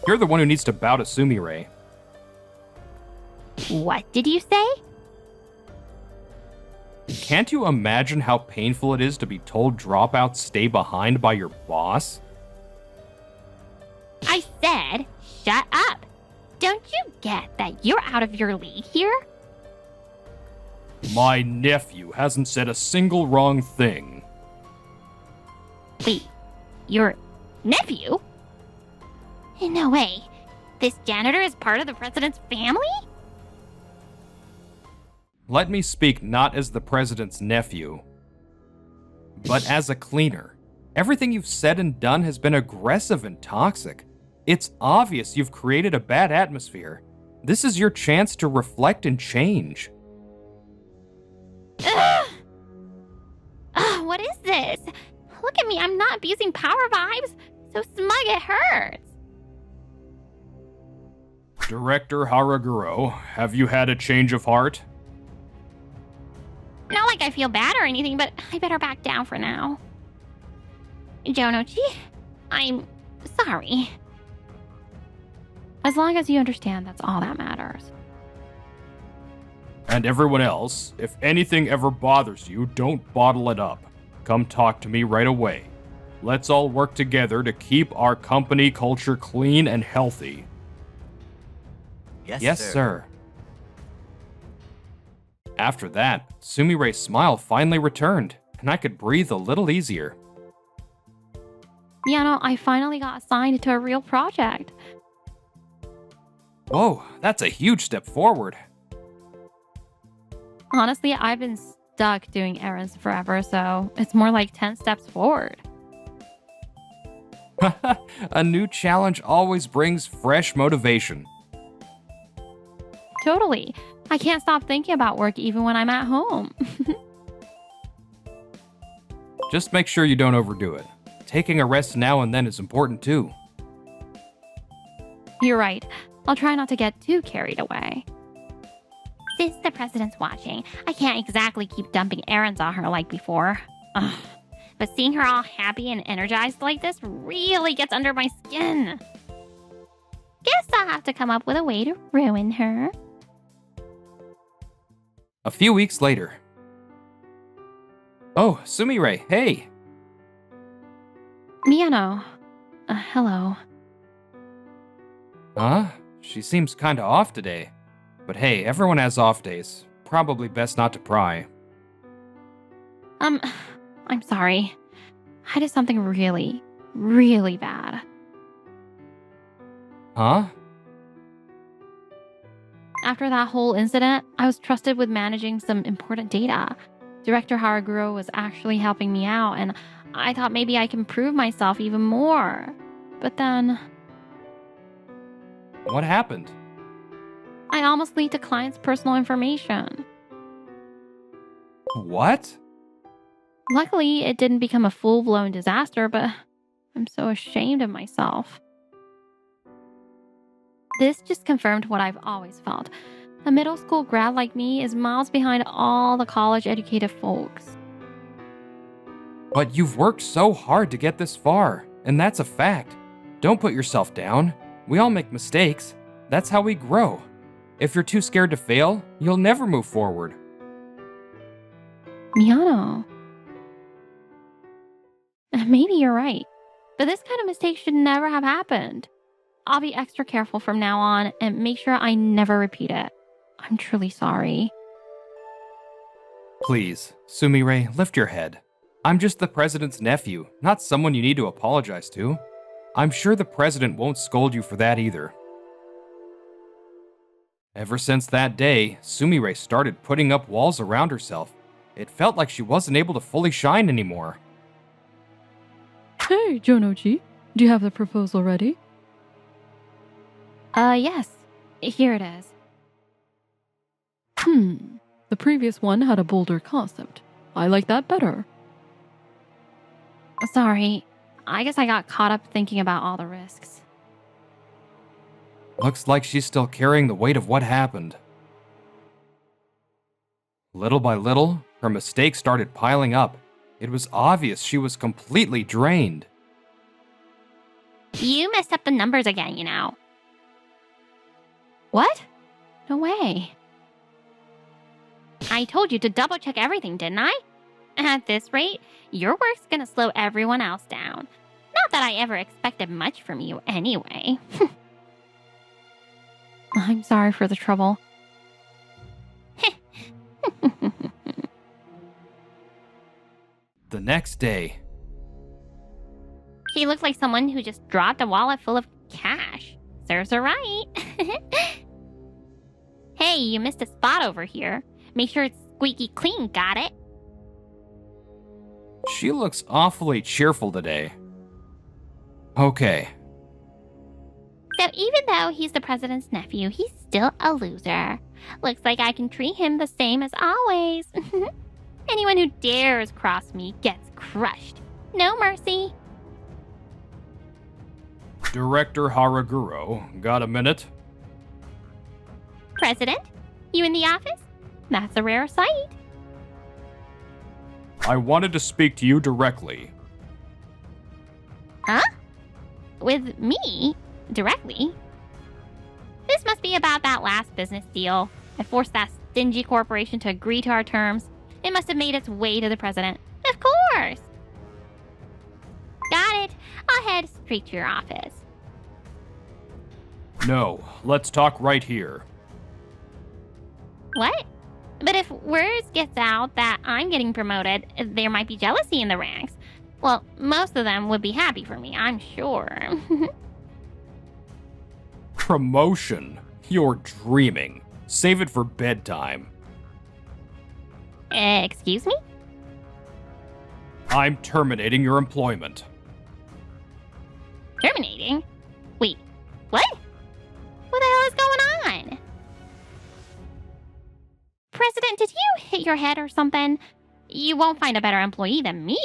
You're the one who needs to bow to Sumire. What did you say? Can't you imagine how painful it is to be told dropouts stay behind by your boss? I said, shut up. Don't you get that you're out of your league here? My nephew hasn't said a single wrong thing. Wait, your nephew? No way. This janitor is part of the president's family? Let me speak not as the president's nephew, but as a cleaner. Everything you've said and done has been aggressive and toxic. It's obvious you've created a bad atmosphere. This is your chance to reflect and change. Ugh. Ugh, what is this? Look at me, I'm not abusing power vibes. So smug it hurts. Director Haraguro, have you had a change of heart? Not like I feel bad or anything, but I better back down for now. Jonochi, I'm sorry. As long as you understand, that's all that matters. And everyone else, if anything ever bothers you, don't bottle it up. Come talk to me right away. Let's all work together to keep our company culture clean and healthy. Yes, sir. After that, Sumire's smile finally returned, and I could breathe a little easier. Yeah, no, I finally got assigned to a real project. Whoa, that's a huge step forward. Honestly, I've been stuck doing errands forever, so it's more like 10 steps forward. A new challenge always brings fresh motivation. Totally. I can't stop thinking about work even when I'm at home. Just make sure you don't overdo it. Taking a rest now and then is important too. You're right. I'll try not to get too carried away. Since the president's watching, I can't exactly keep dumping errands on her like before. Ugh. But seeing her all happy and energized like this really gets under my skin. Guess I'll have to come up with a way to ruin her. A few weeks later. Oh, Sumire, hey! Miyano. Hello. Huh? She seems kinda off today. But hey, everyone has off days. Probably best not to pry. I'm sorry. I did something really, really bad. Huh? After that whole incident, I was trusted with managing some important data. Director Haraguro was actually helping me out, and I thought maybe I can prove myself even more. But then, What happened? I almost leaked a client's personal information. What? Luckily, it didn't become a full-blown disaster, but I'm so ashamed of myself. This just confirmed what I've always felt. A middle school grad like me is miles behind all the college-educated folks. But you've worked so hard to get this far, and that's a fact. Don't put yourself down. We all make mistakes. That's how we grow. If you're too scared to fail, you'll never move forward. Miyano. Maybe you're right, but this kind of mistake should never have happened. I'll be extra careful from now on and make sure I never repeat it. I'm truly sorry. Please, Sumire, lift your head. I'm just the president's nephew, not someone you need to apologize to. I'm sure the president won't scold you for that either. Ever since that day, Sumire started putting up walls around herself. It felt like she wasn't able to fully shine anymore. Hey, Jonochi, do you have the proposal ready? Yes. Here it is. The previous one had a bolder concept. I like that better. Sorry. I guess I got caught up thinking about all the risks. Looks like she's still carrying the weight of what happened. Little by little, her mistakes started piling up. It was obvious she was completely drained. You messed up the numbers again, you know. What? No way. I told you to double check everything, didn't I? At this rate, your work's gonna slow everyone else down. Not that I ever expected much from you anyway. I'm sorry for the trouble. The next day, She looks like someone who just dropped a wallet full of cash. Serves her right. Hey, you missed a spot over here. Make sure it's squeaky clean, got it? she looks awfully cheerful today. Okay, So even though he's the president's nephew, he's still a loser. Looks like I can treat him the same as always. Anyone who dares cross me gets crushed. No mercy. Director Haraguro, got a minute? President? You in the office? That's a rare sight. I wanted to speak to you directly. Huh? With me? Directly? This must be about that last business deal. I forced that stingy corporation to agree to our terms. It must have made its way to the president. Of course! Got it. I'll head straight to your office. No, let's talk right here. What? But if words gets out that I'm getting promoted, there might be jealousy in the ranks. Well, most of them would be happy for me, I'm sure. Promotion? You're dreaming. Save it for bedtime. Excuse me? I'm terminating your employment. Terminating? Wait, what? What the hell is going on? President, did you hit your head or something? You won't find a better employee than me.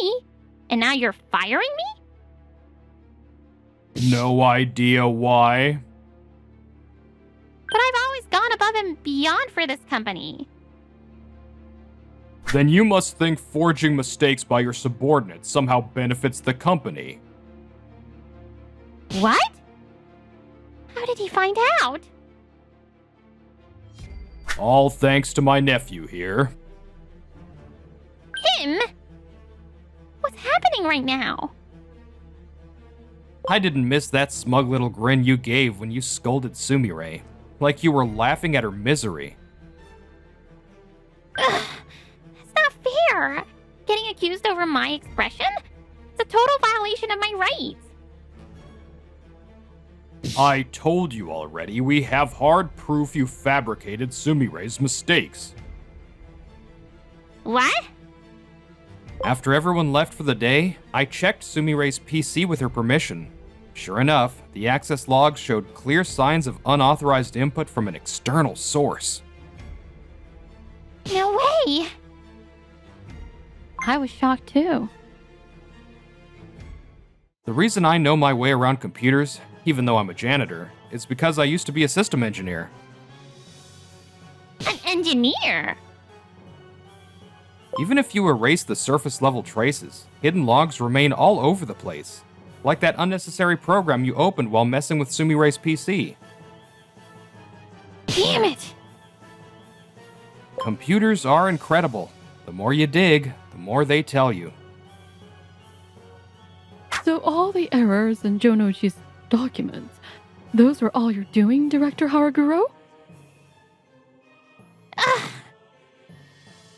And now you're firing me? No idea why. But I've always gone above and beyond for this company. Then you must think forging mistakes by your subordinates somehow benefits the company. What? How did he find out? All thanks to my nephew here. Him? What's happening right now? I didn't miss that smug little grin you gave when you scolded Sumire, like you were laughing at her misery. Ugh, that's not fair. Getting accused over my expression? It's a total violation of my rights. I told you already, we have hard proof you fabricated Sumire's mistakes. What? After everyone left for the day, I checked Sumire's PC with her permission. Sure enough, the access logs showed clear signs of unauthorized input from an external source. No way! I was shocked too. The reason I know my way around computers, even though I'm a janitor, is because I used to be a system engineer. An engineer? Even if you erase the surface level traces, hidden logs remain all over the place. Like that unnecessary program you opened while messing with Sumire's PC. Damn it! Computers are incredible. The more you dig, the more they tell you. So all the errors in Jonochi's documents, those were all you're doing, Director Haraguro? Ugh.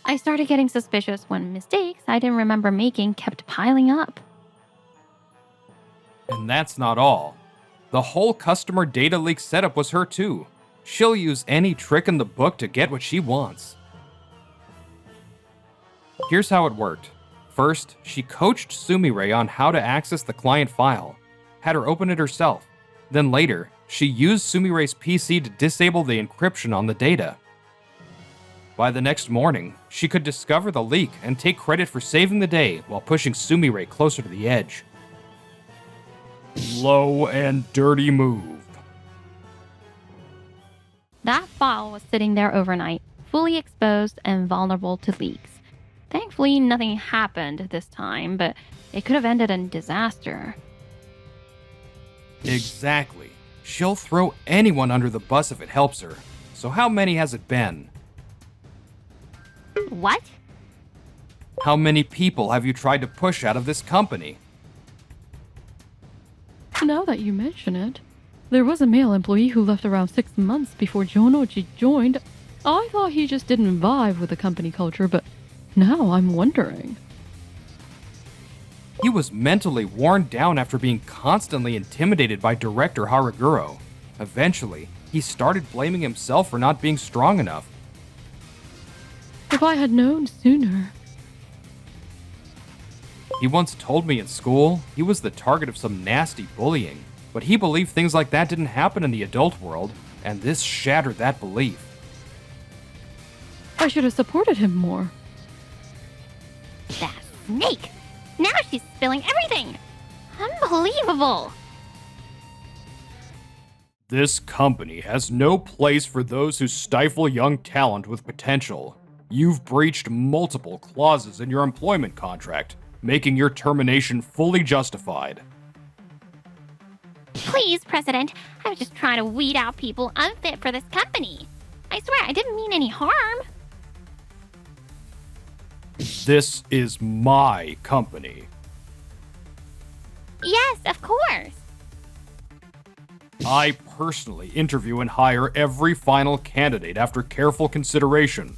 I started getting suspicious when mistakes I didn't remember making kept piling up. And that's not all. The whole customer data leak setup was her too. She'll use any trick in the book to get what she wants. Here's how it worked. First, she coached Sumire on how to access the client file, had her open it herself. Then later, she used Sumire's PC to disable the encryption on the data. By the next morning, she could discover the leak and take credit for saving the day while pushing Sumire closer to the edge. Low and dirty move. That file was sitting there overnight, fully exposed and vulnerable to leaks. Thankfully, nothing happened this time, but it could have ended in disaster. Exactly. She'll throw anyone under the bus if it helps her. So how many has it been? What? How many people have you tried to push out of this company? Now that you mention it, there was a male employee who left around 6 months before Jonochi joined. I thought he just didn't vibe with the company culture, but now I'm wondering. He was mentally worn down after being constantly intimidated by Director Haraguro. Eventually, he started blaming himself for not being strong enough. If I had known sooner. He once told me in school he was the target of some nasty bullying, but he believed things like that didn't happen in the adult world, and this shattered that belief. I should have supported him more. That snake! Now she's spilling everything! Unbelievable! This company has no place for those who stifle young talent with potential. You've breached multiple clauses in your employment contract, making your termination fully justified. Please, President, I was just trying to weed out people unfit for this company. I swear I didn't mean any harm. This is my company. Yes, of course. I personally interview and hire every final candidate after careful consideration.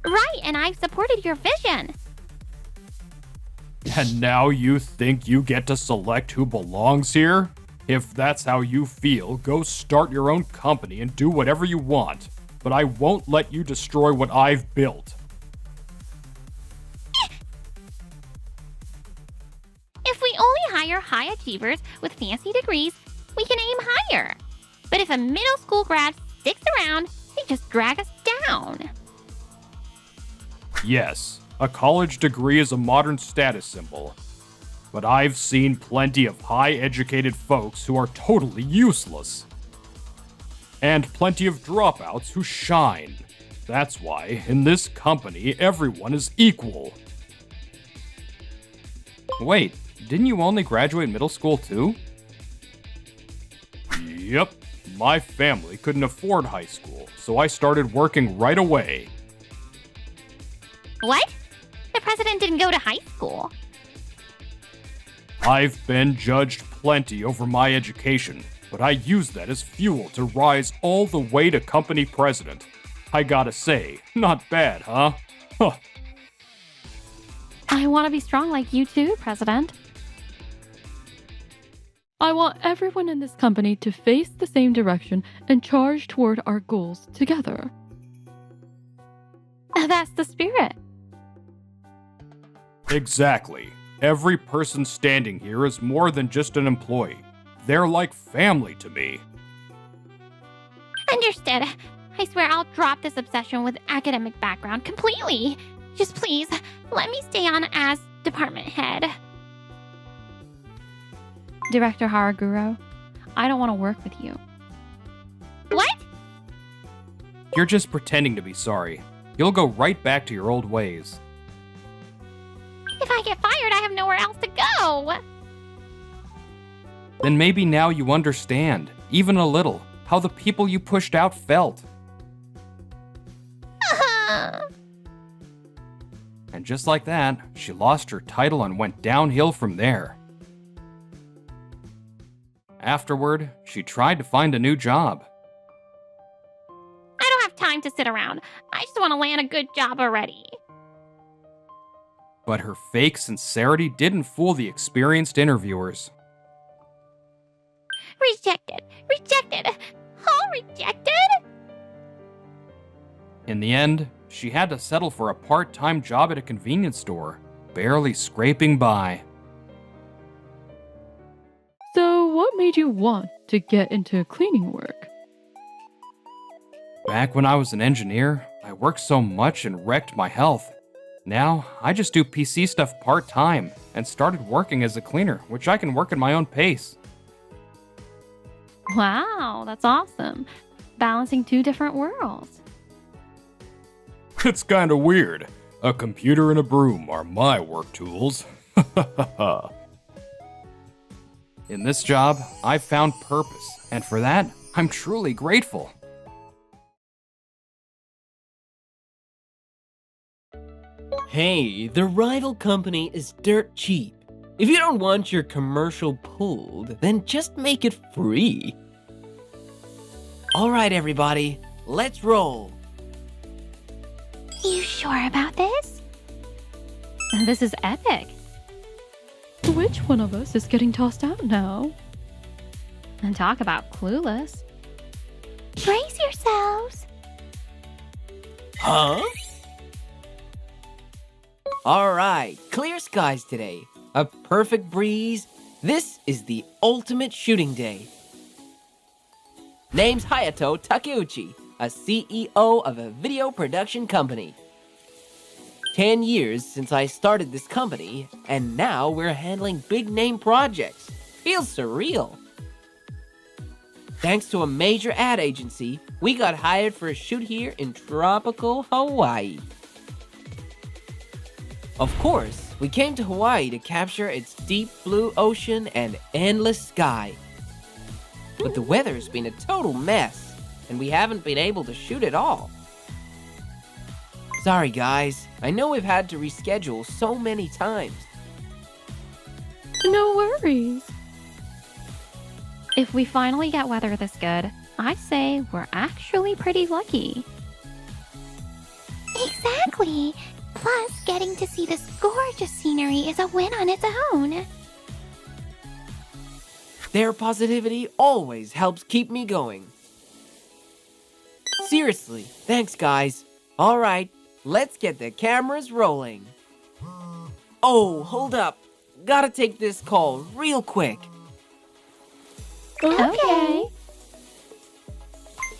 Right, and I've supported your vision. And now you think you get to select who belongs here? If that's how you feel, go start your own company and do whatever you want. but I won't let you destroy what I've built. If we only hire high achievers with fancy degrees, we can aim higher. But if a middle school grad sticks around, they just drag us down. Yes, a college degree is a modern status symbol. But I've seen plenty of high-educated folks who are totally useless. And plenty of dropouts who shine. That's why, in this company, everyone is equal. Wait, didn't you only graduate middle school too? Yep, my family couldn't afford high school, so I started working right away. What? The president didn't go to high school. I've been judged plenty over my education, but I use that as fuel to rise all the way to company president. I gotta say, not bad, huh? Huh. I want to be strong like you too, President. I want everyone in this company to face the same direction and charge toward our goals together. That's the spirit. Exactly. Every person standing here is more than just an employee. They're like family to me. Understood. I swear I'll drop this obsession with academic background completely. Just please, let me stay on as department head. Director Haraguro, I don't want to work with you. What? You're just pretending to be sorry. You'll go right back to your old ways. If I get fired, I have nowhere else to go. Then maybe now you understand, even a little, how the people you pushed out felt. And just like that, she lost her title and went downhill from there. Afterward, she tried to find a new job. I don't have time to sit around. I just want to land a good job already. But her fake sincerity didn't fool the experienced interviewers. Rejected. Rejected. All rejected? In the end, she had to settle for a part-time job at a convenience store, barely scraping by. So, what made you want to get into cleaning work? Back when I was an engineer, I worked so much and wrecked my health. Now, I just do PC stuff part-time and started working as a cleaner, which I can work at my own pace. Wow, that's awesome. Balancing two different worlds. It's kinda weird. A computer and a broom are my work tools. In this job, I've found purpose, and for that, I'm truly grateful. Hey, the rival company is dirt cheap. If you don't want your commercial pulled, then just make it free. All right, everybody, let's roll. You sure about this? This is epic. Which one of us is getting tossed out now? And talk about clueless. Brace yourselves. Huh? All right, clear skies today. A perfect breeze. This is the ultimate shooting day. Name's Hayato Takeuchi, a CEO of a video production company. 10 years since I started this company, and now we're handling big name projects. Feels surreal. Thanks to a major ad agency, we got hired for a shoot here in tropical Hawaii. Of course, we came to Hawaii to capture its deep blue ocean and endless sky. But the weather's been a total mess, and we haven't been able to shoot at all. Sorry guys, I know we've had to reschedule so many times. No worries. If we finally get weather this good, I'd say we're actually pretty lucky. Exactly. Plus, getting to see this gorgeous scenery is a win on its own. Their positivity always helps keep me going. Seriously, thanks guys. Alright, let's get the cameras rolling. Oh, hold up. Gotta take this call real quick. Okay.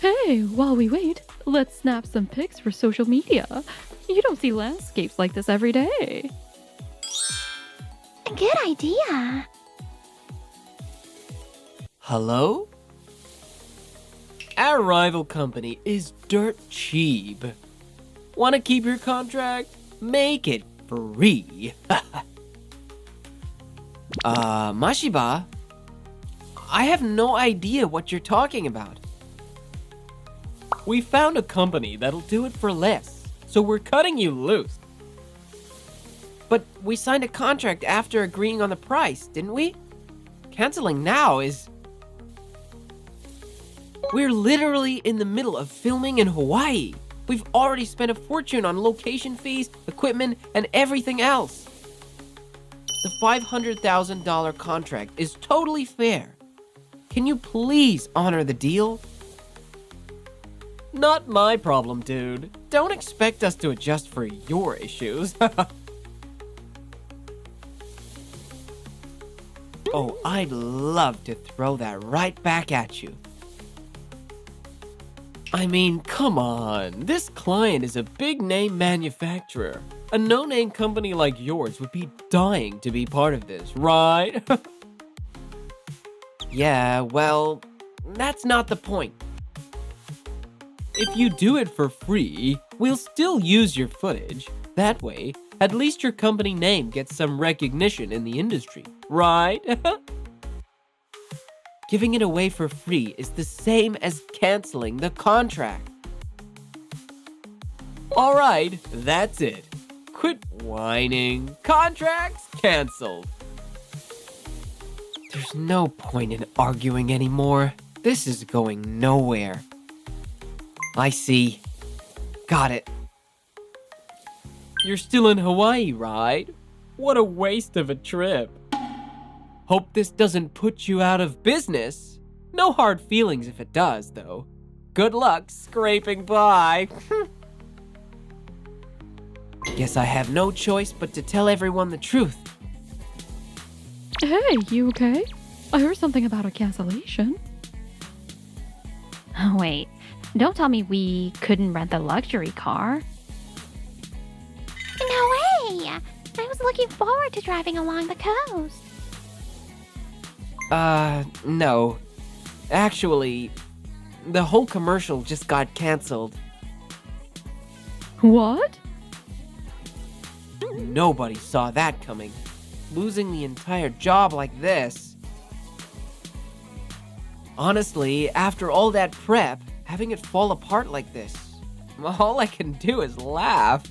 Hey, while we wait, let's snap some pics for social media. You don't see landscapes like this every day. Good idea. Hello? Our rival company is dirt cheap. Want to keep your contract? Make it free. Mashiba? I have no idea what you're talking about. We found a company that'll do it for less, so we're cutting you loose. But we signed a contract after agreeing on the price, didn't we? Canceling now is... We're literally in the middle of filming in Hawaii. We've already spent a fortune on location fees, equipment, and everything else. The $500,000 contract is totally fair. Can you please honor the deal? Not my problem, dude. Don't expect us to adjust for your issues. Oh, I'd love to throw that right back at you. I mean, come on. This client is a big-name manufacturer. A no-name company like yours would be dying to be part of this, right? Yeah, well, that's not the point. If you do it for free, we'll still use your footage. That way, at least your company name gets some recognition in the industry, right? Giving it away for free is the same as canceling the contract. All right, that's it. Quit whining. Contracts canceled. There's no point in arguing anymore. This is going nowhere. I see. Got it. You're still in Hawaii, right? What a waste of a trip. Hope this doesn't put you out of business. No hard feelings if it does, though. Good luck scraping by. Guess I have no choice but to tell everyone the truth. Hey, you okay? I heard something about a cancellation. Oh, wait. Don't tell me we couldn't rent the luxury car. No way! I was looking forward to driving along the coast. No. Actually, the whole commercial just got canceled. What? Nobody saw that coming. Losing the entire job like this. Honestly, after all that prep, having it fall apart like this, all I can do is laugh.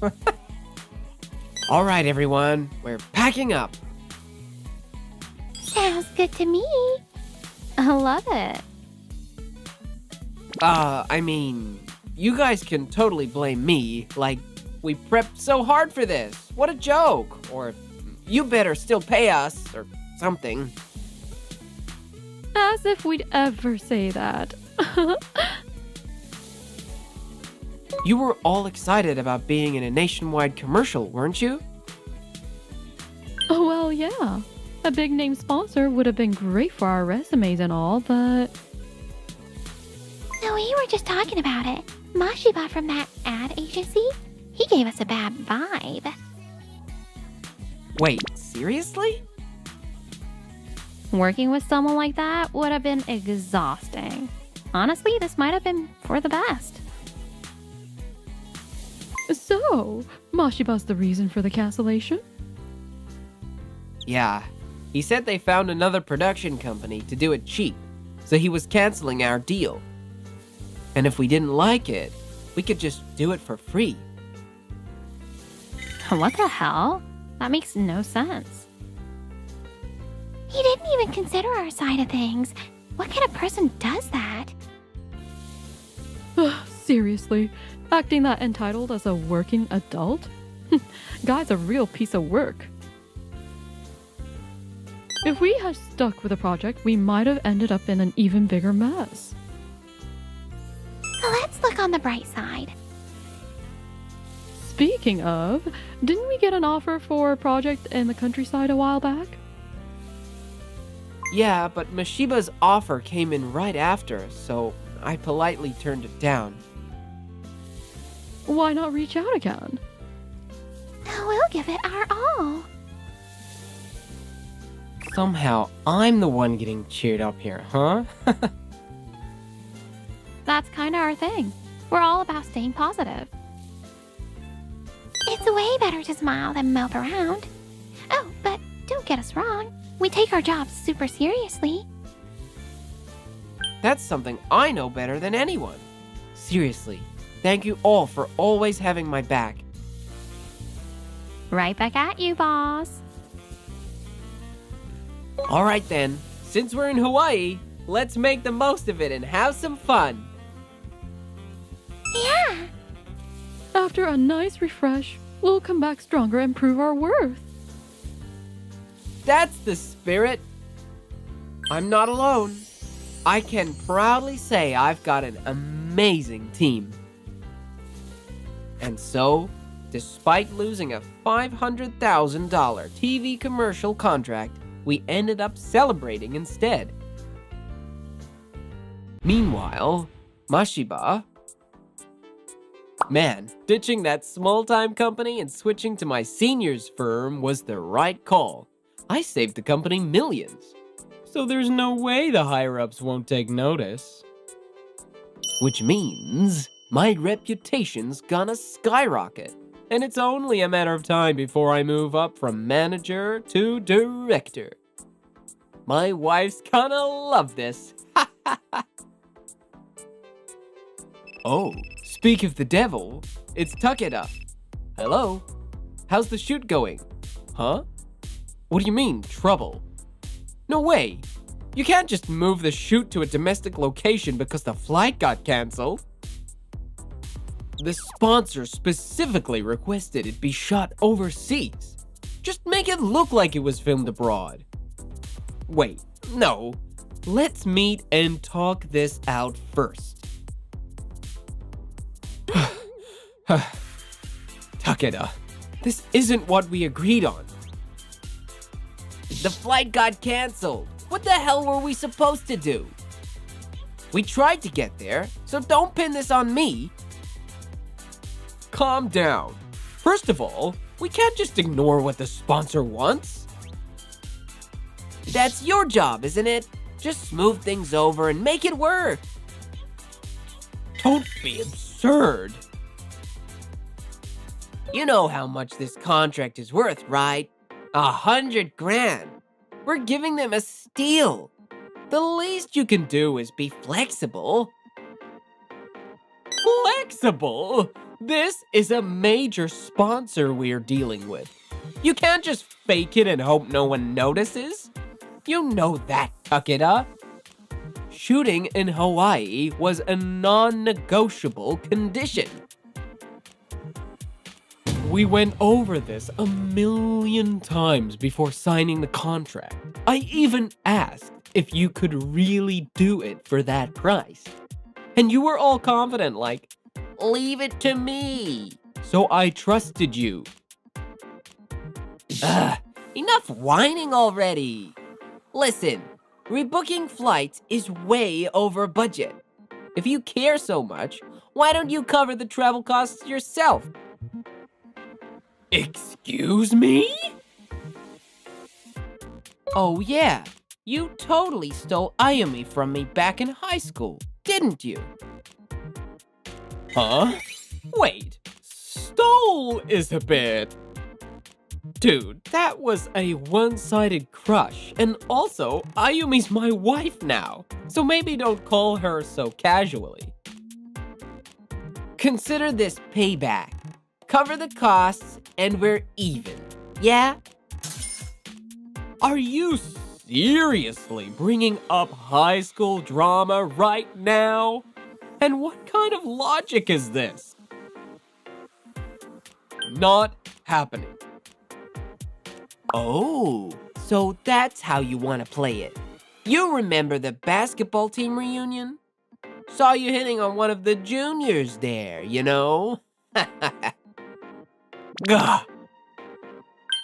All right, everyone, we're packing up. Sounds good to me. I love it. I mean, you guys can totally blame me. Like, we prepped so hard for this. What a joke. Or you better still pay us, or something. As if we'd ever say that. You were all excited about being in a nationwide commercial, weren't you? Oh, well, yeah. A big name sponsor would have been great for our resumes and all, but... No, we were just talking about it. Mashiba from that ad agency, he gave us a bad vibe. Wait, seriously? Working with someone like that would have been exhausting. Honestly, this might have been for the best. So, Mashiba's the reason for the cancellation? Yeah. He said they found another production company to do it cheap, so he was canceling our deal. And if we didn't like it, we could just do it for free. What the hell? That makes no sense. He didn't even consider our side of things. What kind of person does that? Seriously, acting that entitled as a working adult? Guy's a real piece of work. If we had stuck with the project, we might have ended up in an even bigger mess. Let's Let's look on the bright side. Speaking of, didn't we get an offer for a project in the countryside a while back? Yeah, but Mashiba's offer came in right after, so I politely turned it down. Why not reach out again? We'll give it our all. Somehow, I'm the one getting cheered up here, huh? That's kind of our thing. We're all about staying positive. It's way better to smile than mope around. Oh, but don't get us wrong. We take our jobs super seriously. That's something I know better than anyone. Seriously, thank you all for always having my back. Right back at you, boss. All right then, since we're in Hawaii, let's make the most of it and have some fun. Yeah. After a nice refresh, we'll come back stronger and prove our worth. That's the spirit. I'm not alone. I can proudly say I've got an amazing team. And so, despite losing a $500,000 TV commercial contract, we ended up celebrating instead. Meanwhile, Mashiba... Man, ditching that small-time company and switching to my senior's firm was the right call. I saved the company millions. So there's no way the higher-ups won't take notice. Which means my reputation's gonna skyrocket. And it's only a matter of time before I move up from manager to director. My wife's gonna love this. Oh, speak of the devil, it's Takeda. Hello? How's the shoot going? Huh? What do you mean, trouble? No way! You can't just move the shoot to a domestic location because the flight got cancelled. The sponsor specifically requested it be shot overseas. Just make it look like it was filmed abroad. Wait, no. Let's meet and talk this out first. Takeda, this isn't what we agreed on. The flight got cancelled. What the hell were we supposed to do? We tried to get there, so don't pin this on me. Calm down. First of all, we can't just ignore what the sponsor wants. That's your job, isn't it? Just smooth things over and make it work. Don't be absurd. You know how much this contract is worth, right? 100 grand. We're giving them a steal. The least you can do is be flexible. Flexible? This is a major sponsor we're dealing with. You can't just fake it and hope no one notices. You know that, Takeda. Shooting in Hawaii was a non-negotiable condition. We went over this a million times before signing the contract. I even asked if you could really do it for that price. And you were all confident, like, leave it to me. So I trusted you. Enough whining already. Listen, rebooking flights is way over budget. If you care so much, why don't you cover the travel costs yourself? Excuse me? Oh yeah, you totally stole Ayumi from me back in high school, didn't you? Huh? Wait, stole is a bit... Dude, that was a one-sided crush, and also, Ayumi's my wife now, so maybe don't call her so casually. Consider this payback. Cover the costs, and we're even, yeah? Are you seriously bringing up high school drama right now? And what kind of logic is this? Not happening. Oh, so that's how you want to play it. You remember the basketball team reunion? Saw you hitting on one of the juniors there, you know? Gah!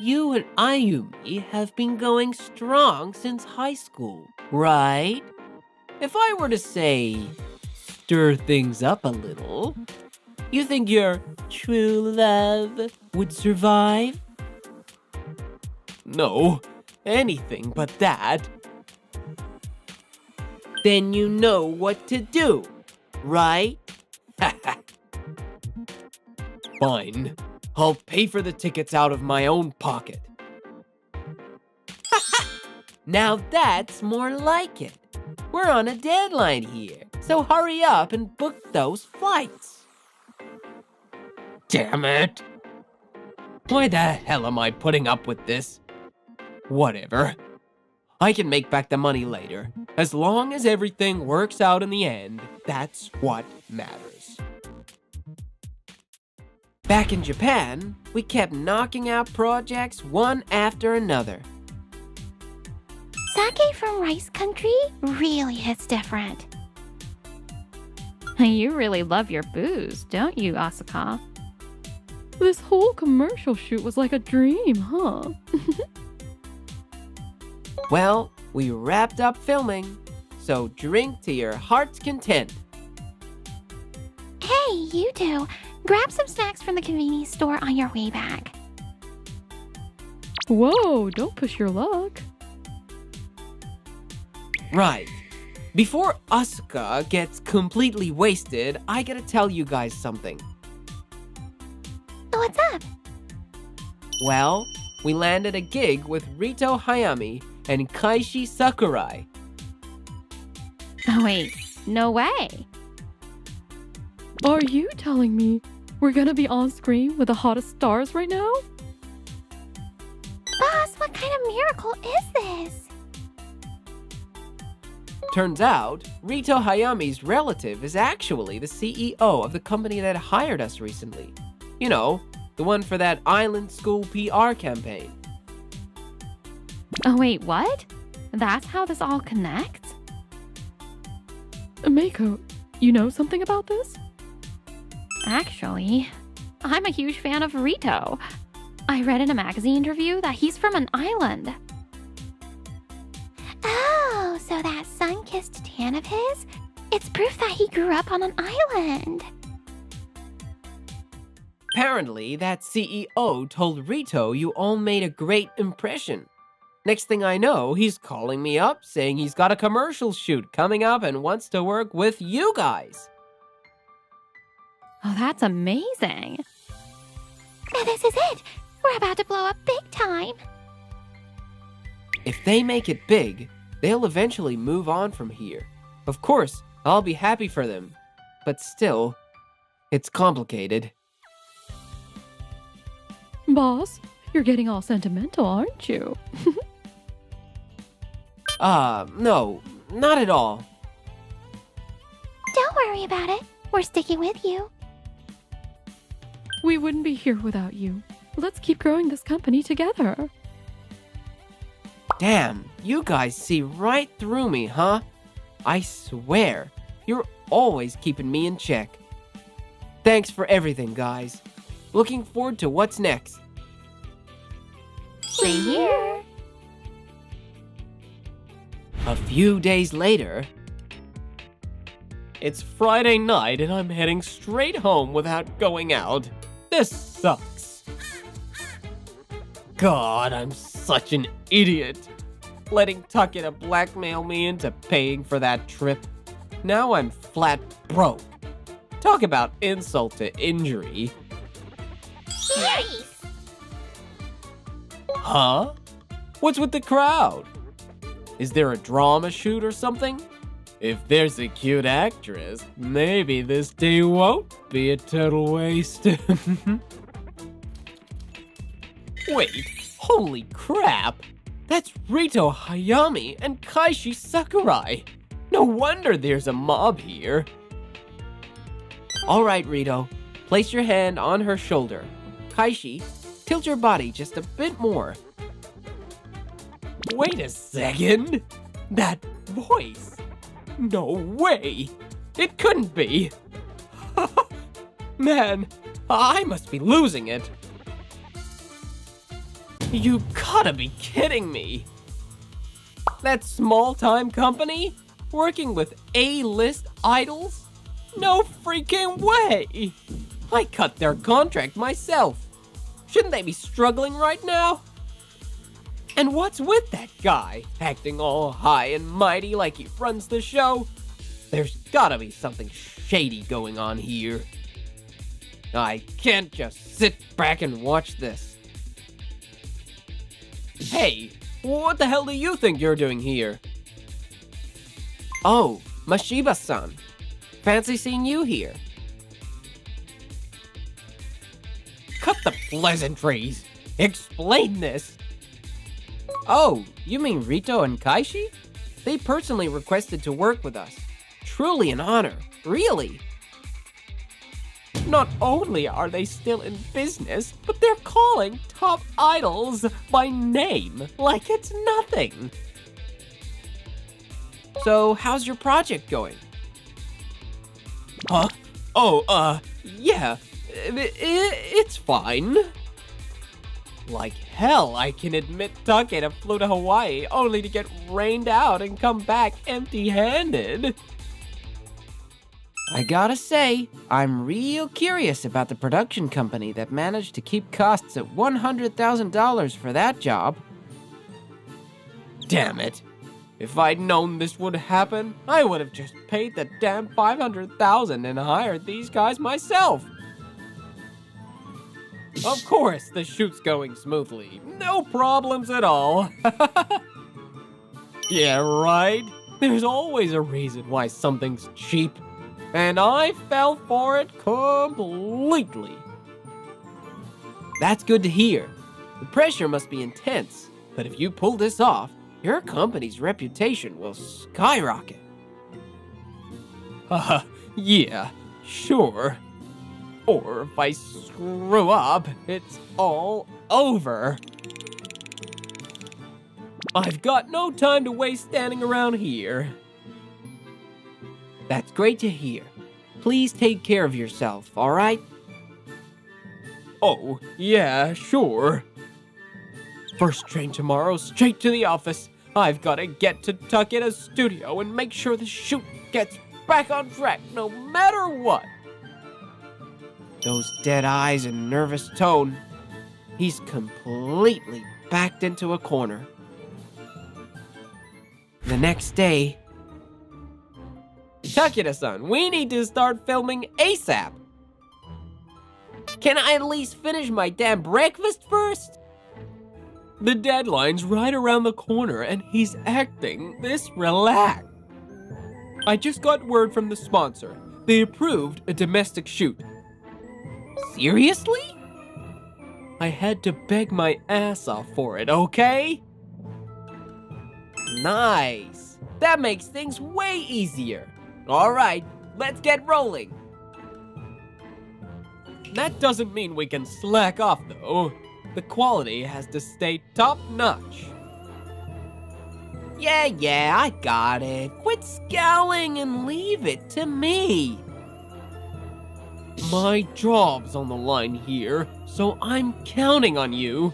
You and Ayumi have been going strong since high school, right? If I were to say, stir things up a little, you think your true love would survive? No, anything but that. Then you know what to do, right? Fine. I'll pay for the tickets out of my own pocket. Now that's more like it. We're on a deadline here, so hurry up and book those flights. Damn it! Why the hell am I putting up with this? Whatever. I can make back the money later. As long as everything works out in the end, that's what matters. Back in Japan, we kept knocking out projects one after another. Sake from rice country really hits different. You really love your booze, don't you, Asuka? This whole commercial shoot was like a dream, huh? Well, we wrapped up filming, so drink to your heart's content. Hey, you two, grab some snacks from the convenience store on your way back. Whoa, don't push your luck. Right. Before Asuka gets completely wasted, I gotta tell you guys something. What's up? Well, we landed a gig with Rito Hayami and Kaishi Sakurai. Oh, wait, no way. Are you telling me we're gonna be on screen with the hottest stars right now? Boss, what kind of miracle is this? Turns out, Rito Hayami's relative is actually the CEO of the company that hired us recently. You know, the one for that island school PR campaign. Oh, wait, what? That's how this all connects? Meiko, you know something about this? Actually, I'm a huge fan of Rito. I read in a magazine interview that he's from an island. Oh, so that sun-kissed tan of his? It's proof that he grew up on an island. Apparently, that CEO told Rito you all made a great impression. Next thing I know, he's calling me up saying he's got a commercial shoot coming up and wants to work with you guys. Oh, that's amazing. Now this is it. We're about to blow up big time. If they make it big, they'll eventually move on from here. Of course, I'll be happy for them. But still, it's complicated. Boss, you're getting all sentimental, aren't you? No, not at all. Don't worry about it. We're sticking with you. We wouldn't be here without you. Let's keep growing this company together. Damn, you guys see right through me, huh? I swear, you're always keeping me in check. Thanks for everything, guys. Looking forward to what's next. Same here. A few days later, it's Friday night and I'm heading straight home without going out. This sucks. God, I'm such an idiot. Letting Takeda blackmail me into paying for that trip. Now I'm flat broke. Talk about insult to injury. Nice. Huh? What's with the crowd? Is there a drama shoot or something? If there's a cute actress, maybe this day won't be a total waste. Wait, holy crap! That's Rito Hayami and Kaishi Sakurai. No wonder there's a mob here. Alright, Rito, place your hand on her shoulder. Kaishi, tilt your body just a bit more. Wait a second! That voice! No way! It couldn't be. Man, I must be losing it. You gotta be kidding me. That small-time company? Working with A-list idols? No freaking way! I cut their contract myself. Shouldn't they be struggling right now? And what's with that guy, acting all high and mighty like he runs the show? There's gotta be something shady going on here. I can't just sit back and watch this. Hey, what the hell do you think you're doing here? Oh, Mashiba-san. Fancy seeing you here. Cut the pleasantries. Explain this. Oh, you mean Rito and Kaishi? They personally requested to work with us. Truly an honor, really. Not only are they still in business, but they're calling top idols by name like it's nothing. So, how's your project going? Huh? Oh, yeah. It's fine. Like hell, I can admit Takeda flew to Hawaii only to get rained out and come back empty-handed. I gotta say, I'm real curious about the production company that managed to keep costs at $100,000 for that job. Damn it. If I'd known this would happen, I would have just paid the damn $500,000 and hired these guys myself. Of course, the shoot's going smoothly. No problems at all. Yeah, right? There's always a reason why something's cheap. And I fell for it completely. That's good to hear. The pressure must be intense, but if you pull this off, your company's reputation will skyrocket. Yeah, sure. Or if I screw up, it's all over. I've got no time to waste standing around here. That's great to hear. Please take care of yourself, all right? Oh, yeah, sure. First train tomorrow, straight to the office. I've got to get to Takeda's studio and make sure the shoot gets back on track no matter what. Those dead eyes and nervous tone. He's completely backed into a corner. The next day, Takeda-san, we need to start filming ASAP. Can I at least finish my damn breakfast first? The deadline's right around the corner and he's acting this relaxed. I just got word from the sponsor. They approved a domestic shoot. Seriously? I had to beg my ass off for it, okay? Nice. That makes things way easier. All right, let's get rolling. That doesn't mean we can slack off, though. The quality has to stay top-notch. Yeah, I got it. Quit scowling and leave it to me. My job's on the line here, so I'm counting on you.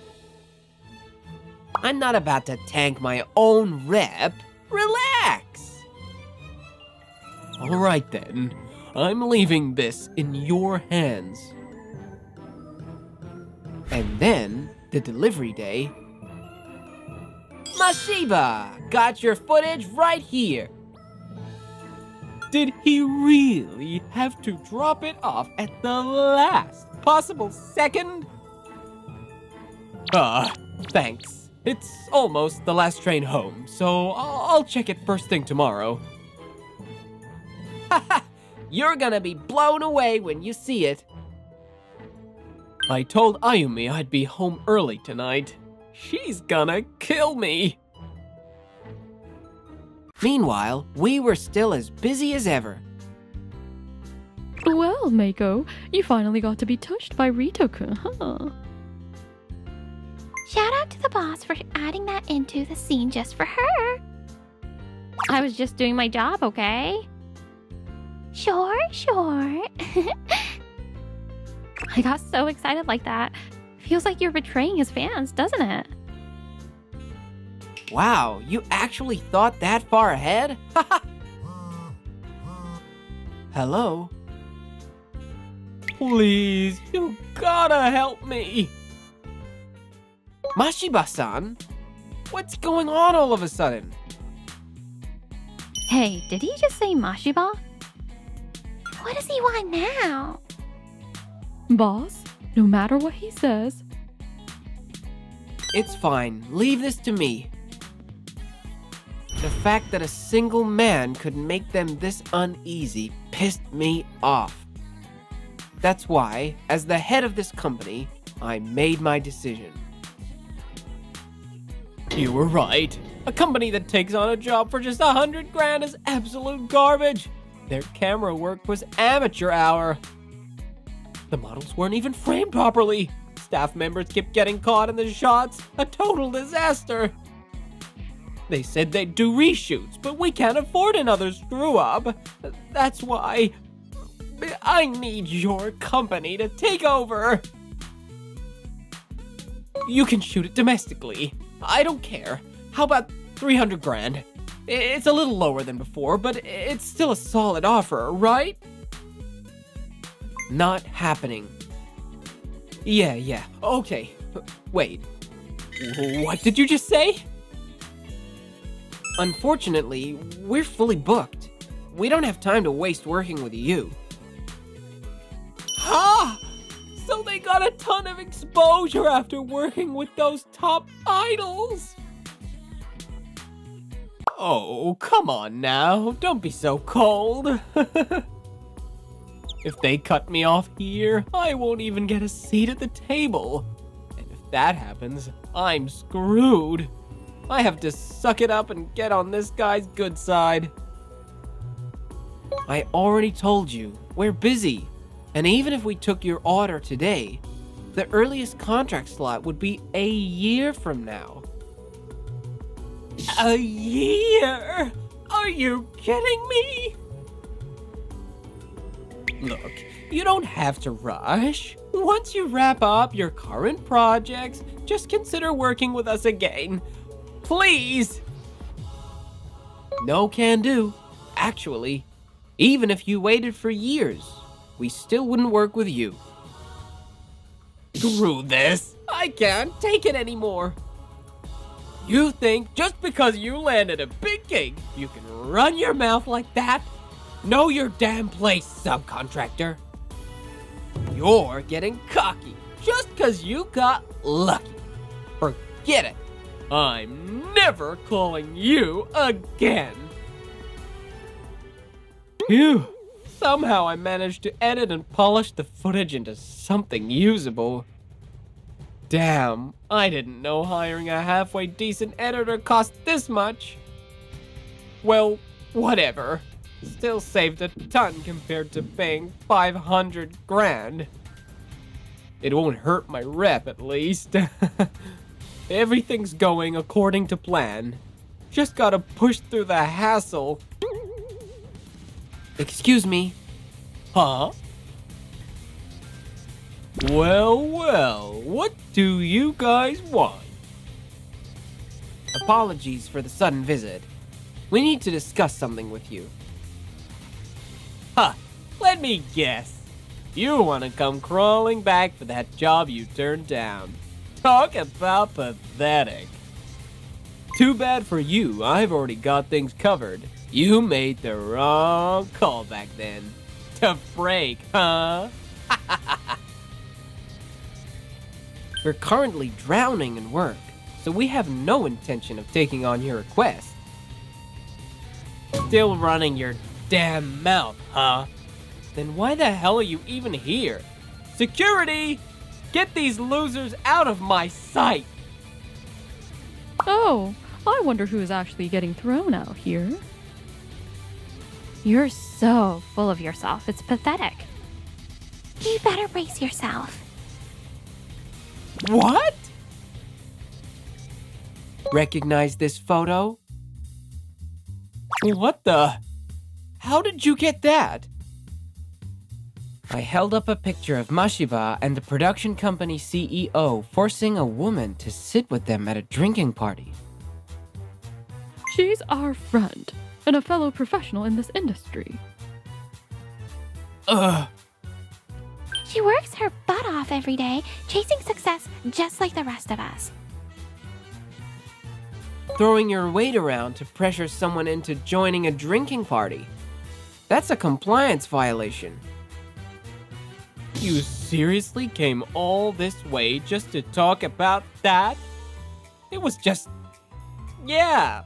I'm not about to tank my own rep. Relax. All right then, I'm leaving this in your hands. And then, the delivery day. Mashiba, got your footage right here. Did he really have to drop it off at the last possible second? Thanks. It's almost the last train home, so I'll check it first thing tomorrow. Haha, you're gonna be blown away when you see it. I told Ayumi I'd be home early tonight. She's gonna kill me. Meanwhile, we were still as busy as ever. Well, Mako, you finally got to be touched by Rito-kun, huh? Shout out to the boss for adding that into the scene just for her. I was just doing my job, okay? Sure, sure. I got so excited like that. Feels like you're betraying his fans, doesn't it? Wow, you actually thought that far ahead? Hello? Please, you gotta help me. Mashiba-san? What's going on all of a sudden? Hey, did he just say Mashiba? What does he want now? Boss, no matter what he says, It's fine. Leave this to me. The fact that a single man could make them this uneasy pissed me off. That's why, as the head of this company, I made my decision. You were right. A company that takes on a job for just 100 grand is absolute garbage. Their camera work was amateur hour. The models weren't even framed properly. Staff members kept getting caught in the shots. A total disaster. They said they'd do reshoots, but we can't afford another screw-up. That's why I need your company to take over. You can shoot it domestically. I don't care. How about 300 grand? It's a little lower than before, but it's still a solid offer, right? Not happening. Yeah. Okay. Wait. What did you just say? Unfortunately, we're fully booked. We don't have time to waste working with you. Ha! So they got a ton of exposure after working with those top idols. Oh, come on now. Don't be so cold. If they cut me off here, I won't even get a seat at the table. And if that happens, I'm screwed. I have to suck it up and get on this guy's good side. I already told you, we're busy. And even if we took your order today, the earliest contract slot would be a year from now. A year? Are you kidding me? Look, you don't have to rush. Once you wrap up your current projects, just consider working with us again. Please! No can do. Actually, even if you waited for years, we still wouldn't work with you. Screw this! I can't take it anymore. You think just because you landed a big gig, you can run your mouth like that? Know your damn place, subcontractor. You're getting cocky just because you got lucky. Forget it. I'm never calling you again. Phew. Somehow I managed to edit and polish the footage into something usable. Damn, I didn't know hiring a halfway decent editor cost this much. Well, whatever. Still saved a ton compared to paying 500 grand. It won't hurt my rep, at least. Everything's going according to plan. Just gotta push through the hassle. Excuse me. Huh? Well, what do you guys want? Apologies for the sudden visit. We need to discuss something with you. Huh, let me guess. You want to come crawling back for that job you turned down. Talk about pathetic. Too bad for you, I've already got things covered. You made the wrong call back then. To break, huh? We're currently drowning in work, so we have no intention of taking on your request. Still running your damn mouth, huh? Then why the hell are you even here? Security! Get these losers out of my sight! oh, I wonder who is actually getting thrown out here. You're so full of yourself. It's pathetic. You better brace yourself. What? Recognize this photo? What the? How did you get that? I held up a picture of Mashiba and the production company CEO forcing a woman to sit with them at a drinking party. She's our friend and a fellow professional in this industry. Ugh. She works her butt off every day, chasing success just like the rest of us. Throwing your weight around to pressure someone into joining a drinking party. That's a compliance violation. You seriously came all this way just to talk about that? It was just... yeah,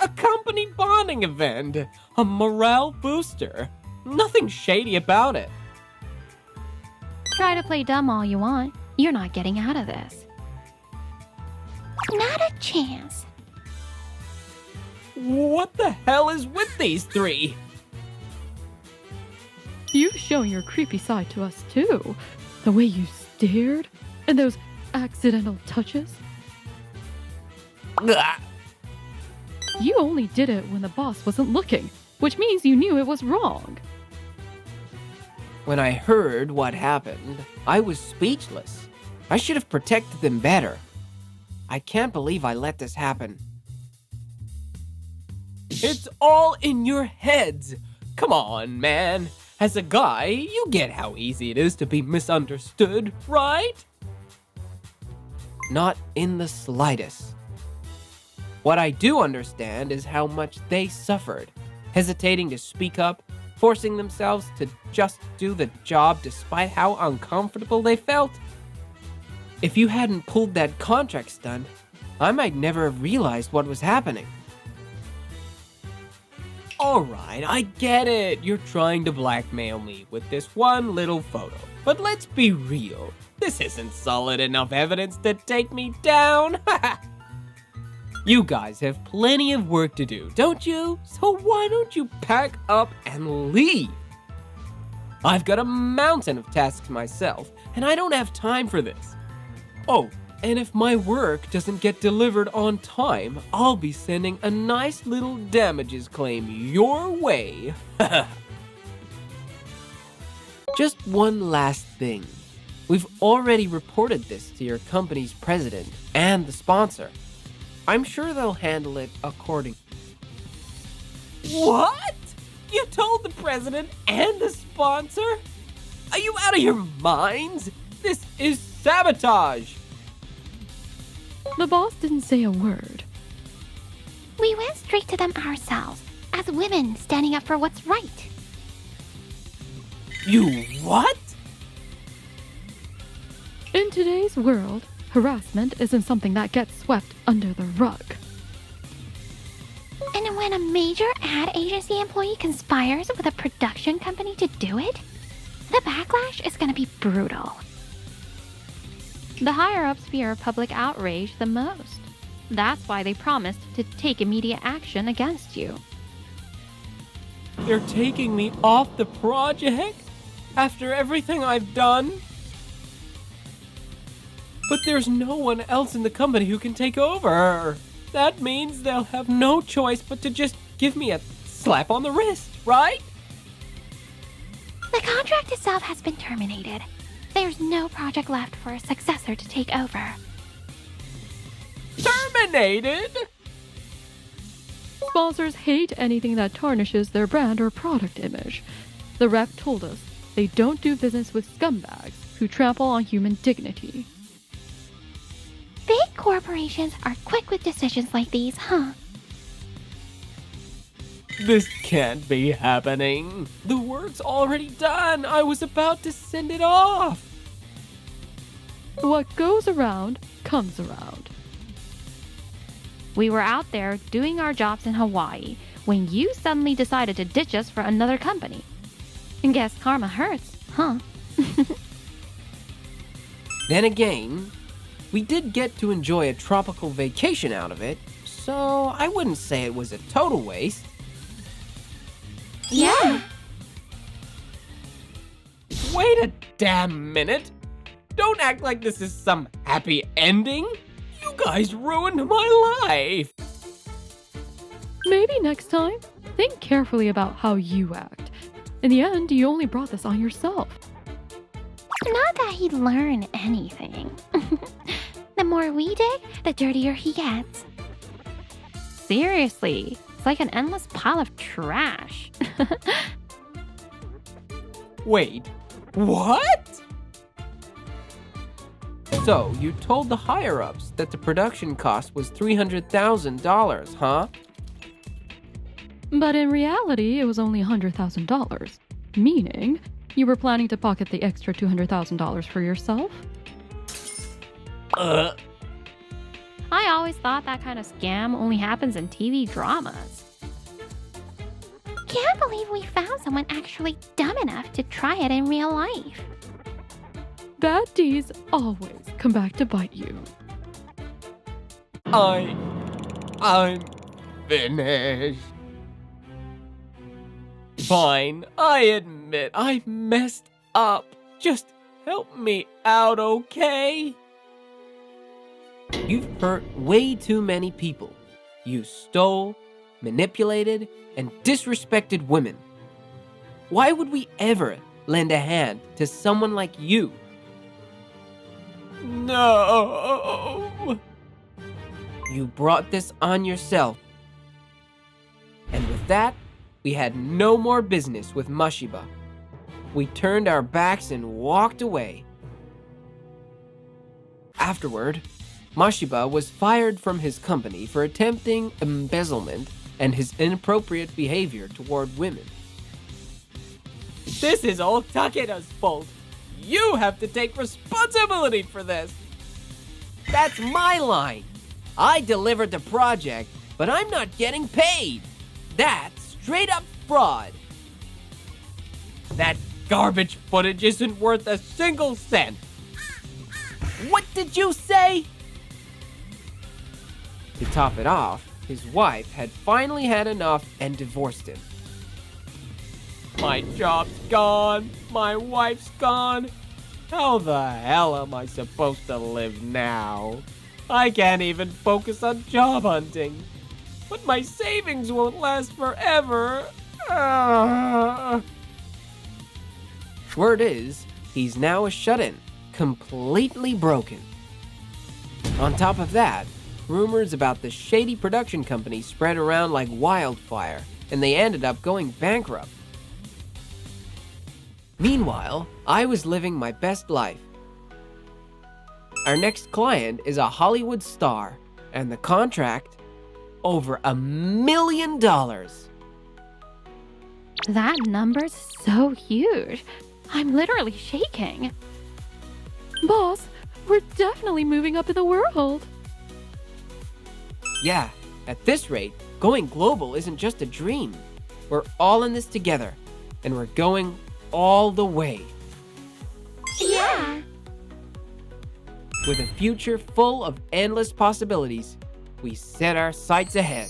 a company bonding event, a morale booster. Nothing shady about it. Try to play dumb all you want. You're not getting out of this. Not a chance. What the hell is with these three? You've shown your creepy side to us too. The way you stared and those accidental touches. Ugh. You only did it when the boss wasn't looking, which means you knew it was wrong. When I heard what happened, I was speechless. I should have protected them better. I can't believe I let this happen. It's all in your heads. Come on, man. As a guy, you get how easy it is to be misunderstood, right? Not in the slightest. What I do understand is how much they suffered, hesitating to speak up, forcing themselves to just do the job despite how uncomfortable they felt. If you hadn't pulled that contract stunt, I might never have realized what was happening. Alright, I get it. You're trying to blackmail me with this one little photo. But let's be real. This isn't solid enough evidence to take me down. You guys have plenty of work to do, don't you? So why don't you pack up and leave? I've got a mountain of tasks myself, and I don't have time for this. Oh, and if my work doesn't get delivered on time, I'll be sending a nice little damages claim your way. Just one last thing. We've already reported this to your company's president and the sponsor. I'm sure they'll handle it according. What? You told the president and the sponsor? Are you out of your minds? This is sabotage. The boss didn't say a word. We went straight to them ourselves, as women standing up for what's right. You what? In today's world, harassment isn't something that gets swept under the rug. And when a major ad agency employee conspires with a production company to do it, the backlash is going to be brutal. The higher-ups fear public outrage the most. That's why they promised to take immediate action against you. They're taking me off the project? After everything I've done? But there's no one else in the company who can take over. That means they'll have no choice but to just give me a slap on the wrist, right? The contract itself has been terminated. There's no project left for a successor to take over. Terminated? Sponsors hate anything that tarnishes their brand or product image. The rep told us they don't do business with scumbags who trample on human dignity. Big corporations are quick with decisions like these, huh? This can't be happening. The work's already done. I was about to send it off. What goes around comes around. We were out there doing our jobs in Hawaii when you suddenly decided to ditch us for another company. And guess karma hurts, huh? Then again, we did get to enjoy a tropical vacation out of it, so I wouldn't say it was a total waste. Yeah. Wait a damn minute. Don't act like this is some happy ending. You guys ruined my life. Maybe next time, think carefully about how you act. In the end, you only brought this on yourself. Not that he'd learn anything. The more we dig, the dirtier he gets. Seriously, it's like an endless pile of trash. Wait, what? So, you told the higher-ups that the production cost was $300,000, huh? But in reality, it was only $100,000. Meaning, you were planning to pocket the extra $200,000 for yourself? I always thought that kind of scam only happens in TV dramas. Can't believe we found someone actually dumb enough to try it in real life. Bad deeds always come back to bite you. I'm finished. Fine, I admit I messed up. Just help me out, okay? You've hurt way too many people. You stole, manipulated, and disrespected women. Why would we ever lend a hand to someone like you? No! You brought this on yourself. And with that, we had no more business with Mashiba. We turned our backs and walked away. Afterward, Mashiba was fired from his company for attempting embezzlement and his inappropriate behavior toward women. This is all Takeda's fault. You have to take responsibility for this. That's my line. I delivered the project, but I'm not getting paid. That's straight up fraud. That garbage footage isn't worth a single cent. What did you say? To top it off, his wife had finally had enough and divorced him. My job's gone. My wife's gone. How the hell am I supposed to live now? I can't even focus on job hunting. But my savings won't last forever. Word is, he's now a shut-in, completely broken. On top of that, rumors about the shady production company spread around like wildfire, and they ended up going bankrupt. Meanwhile, I was living my best life. Our next client is a Hollywood star, and the contract, over $1 million. That number's so huge. I'm literally shaking. Boss, we're definitely moving up in the world. Yeah, at this rate, going global isn't just a dream. We're all in this together, and we're going all the way. Yeah. With a future full of endless possibilities, we set our sights ahead.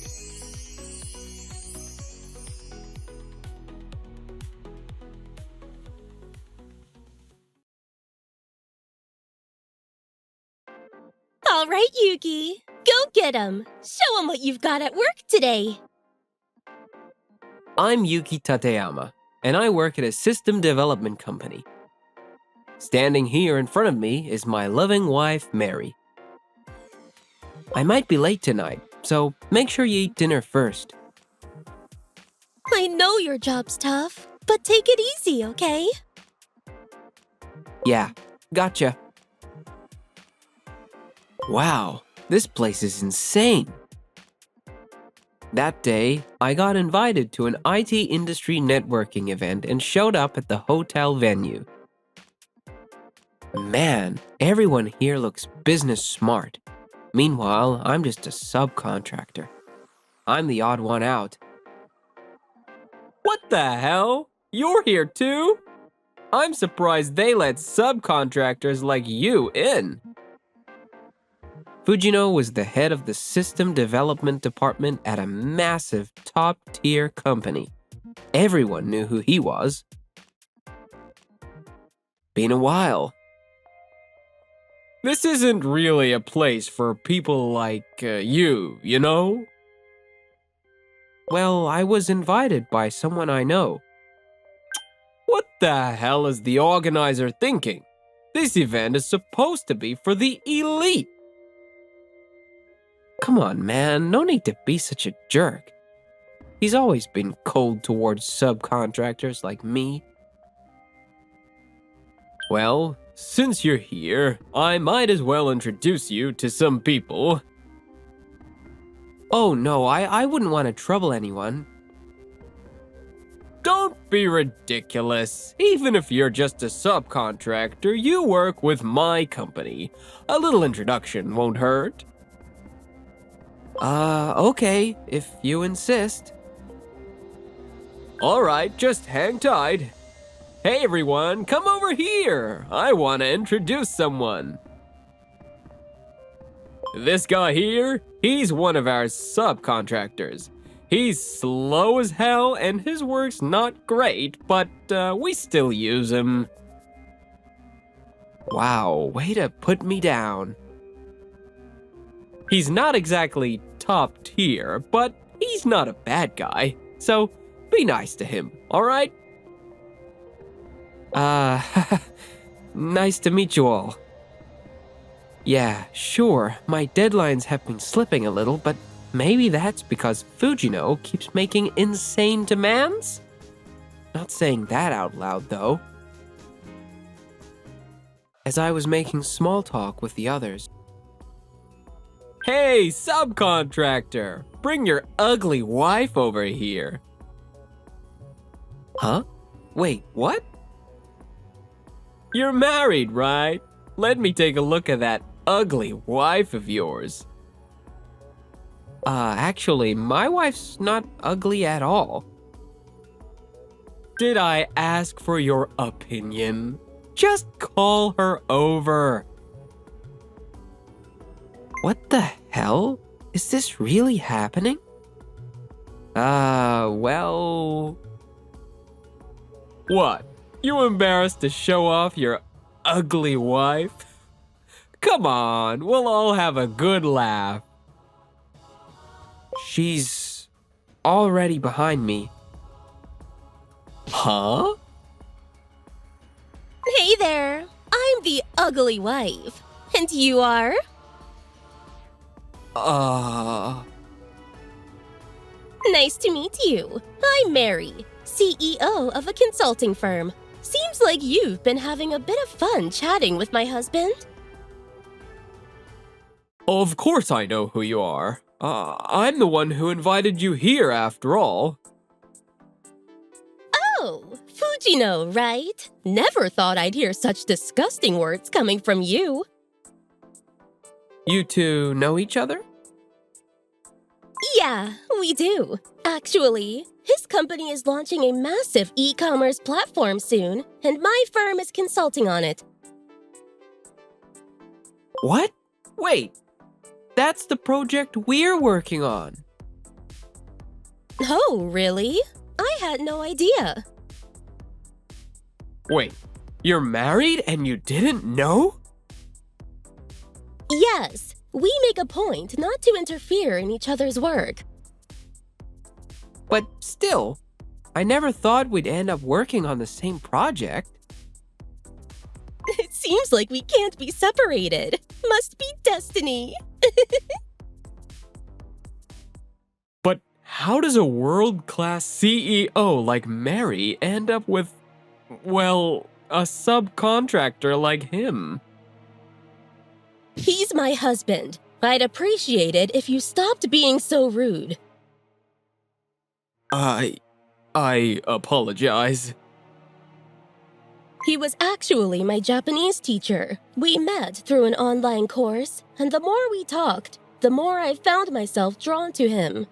All right, Yuki. Go get 'em. Show 'em what you've got at work today. I'm Yuki Tateyama, and I work at a system development company. Standing here in front of me is my loving wife, Mary. I might be late tonight, so make sure you eat dinner first. I know your job's tough, but take it easy, okay? Yeah, gotcha. Wow, this place is insane. That day, I got invited to an IT industry networking event and showed up at the hotel venue. Man, everyone here looks business smart. Meanwhile, I'm just a subcontractor. I'm the odd one out. What the hell? You're here too? I'm surprised they let subcontractors like you in. Fujino was the head of the system development department at a massive top-tier company. Everyone knew who he was. Been a while. This isn't really a place for people like you know? Well, I was invited by someone I know. What the hell is the organizer thinking? This event is supposed to be for the elite. Come on, man, no need to be such a jerk. He's always been cold towards subcontractors like me. Well, since you're here, I might as well introduce you to some people. Oh no, I wouldn't want to trouble anyone. Don't be ridiculous. Even if you're just a subcontractor, you work with my company. A little introduction won't hurt. Okay, if you insist. Alright, just hang tight. Hey everyone, come over here. I want to introduce someone. This guy here, he's one of our subcontractors. He's slow as hell and his work's not great, but we still use him. Wow, way to put me down. He's not exactly top tier, but he's not a bad guy, so be nice to him, alright? Nice to meet you all. Yeah, sure, my deadlines have been slipping a little, but maybe that's because Fujino keeps making insane demands? Not saying that out loud, though. As I was making small talk with the others. Hey, subcontractor! Bring your ugly wife over here. Huh? Wait, what? You're married, right? Let me take a look at that ugly wife of yours. Actually, my wife's not ugly at all. Did I ask for your opinion? Just call her over. What the hell? Is this really happening? Well... What? You embarrassed to show off your ugly wife? Come on, we'll all have a good laugh. She's already behind me. Huh? Hey there, I'm the ugly wife. And you are? Nice to meet you. I'm Mary, CEO of a consulting firm. Seems like you've been having a bit of fun chatting with my husband. Of course I know who you are. I'm the one who invited you here after all. Oh, Fujino, right? Never thought I'd hear such disgusting words coming from you. You two know each other? Yeah, we do. Actually, his company is launching a massive e-commerce platform soon, and my firm is consulting on it. What? Wait, that's the project we're working on. Oh, really? I had no idea. Wait, you're married and you didn't know? Yes, we make a point not to interfere in each other's work. But still, I never thought we'd end up working on the same project. It seems like we can't be separated. Must be destiny. But how does a world-class CEO like Mary end up with, well, a subcontractor like him? He's my husband. I'd appreciate it if you stopped being so rude. I apologize. He was actually my Japanese teacher. We met through an online course, and the more we talked, the more I found myself drawn to him.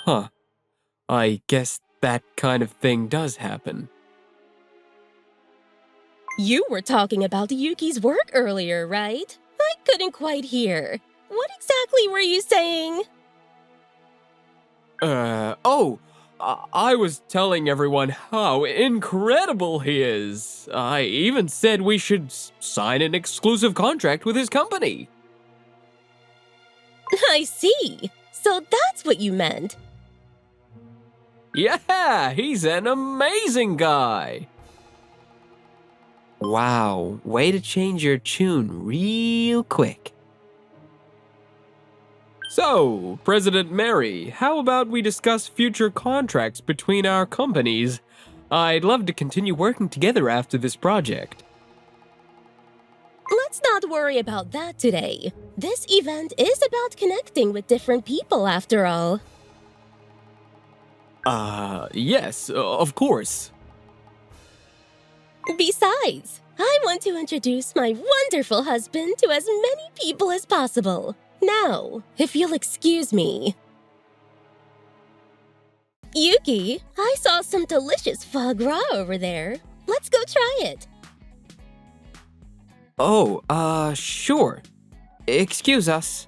Huh. I guess that kind of thing does happen. You were talking about Yuki's work earlier, right? I couldn't quite hear. What exactly were you saying? I was telling everyone how incredible he is. I even said we should sign an exclusive contract with his company. I see. So that's what you meant. Yeah, he's an amazing guy. Wow, way to change your tune real quick. So, President Mary, how about we discuss future contracts between our companies? I'd love to continue working together after this project. Let's not worry about that today. This event is about connecting with different people after all. Yes, of course. Besides, I want to introduce my wonderful husband to as many people as possible. Now, if you'll excuse me. Yuki, I saw some delicious foie gras over there. Let's go try it. Oh, sure. Excuse us.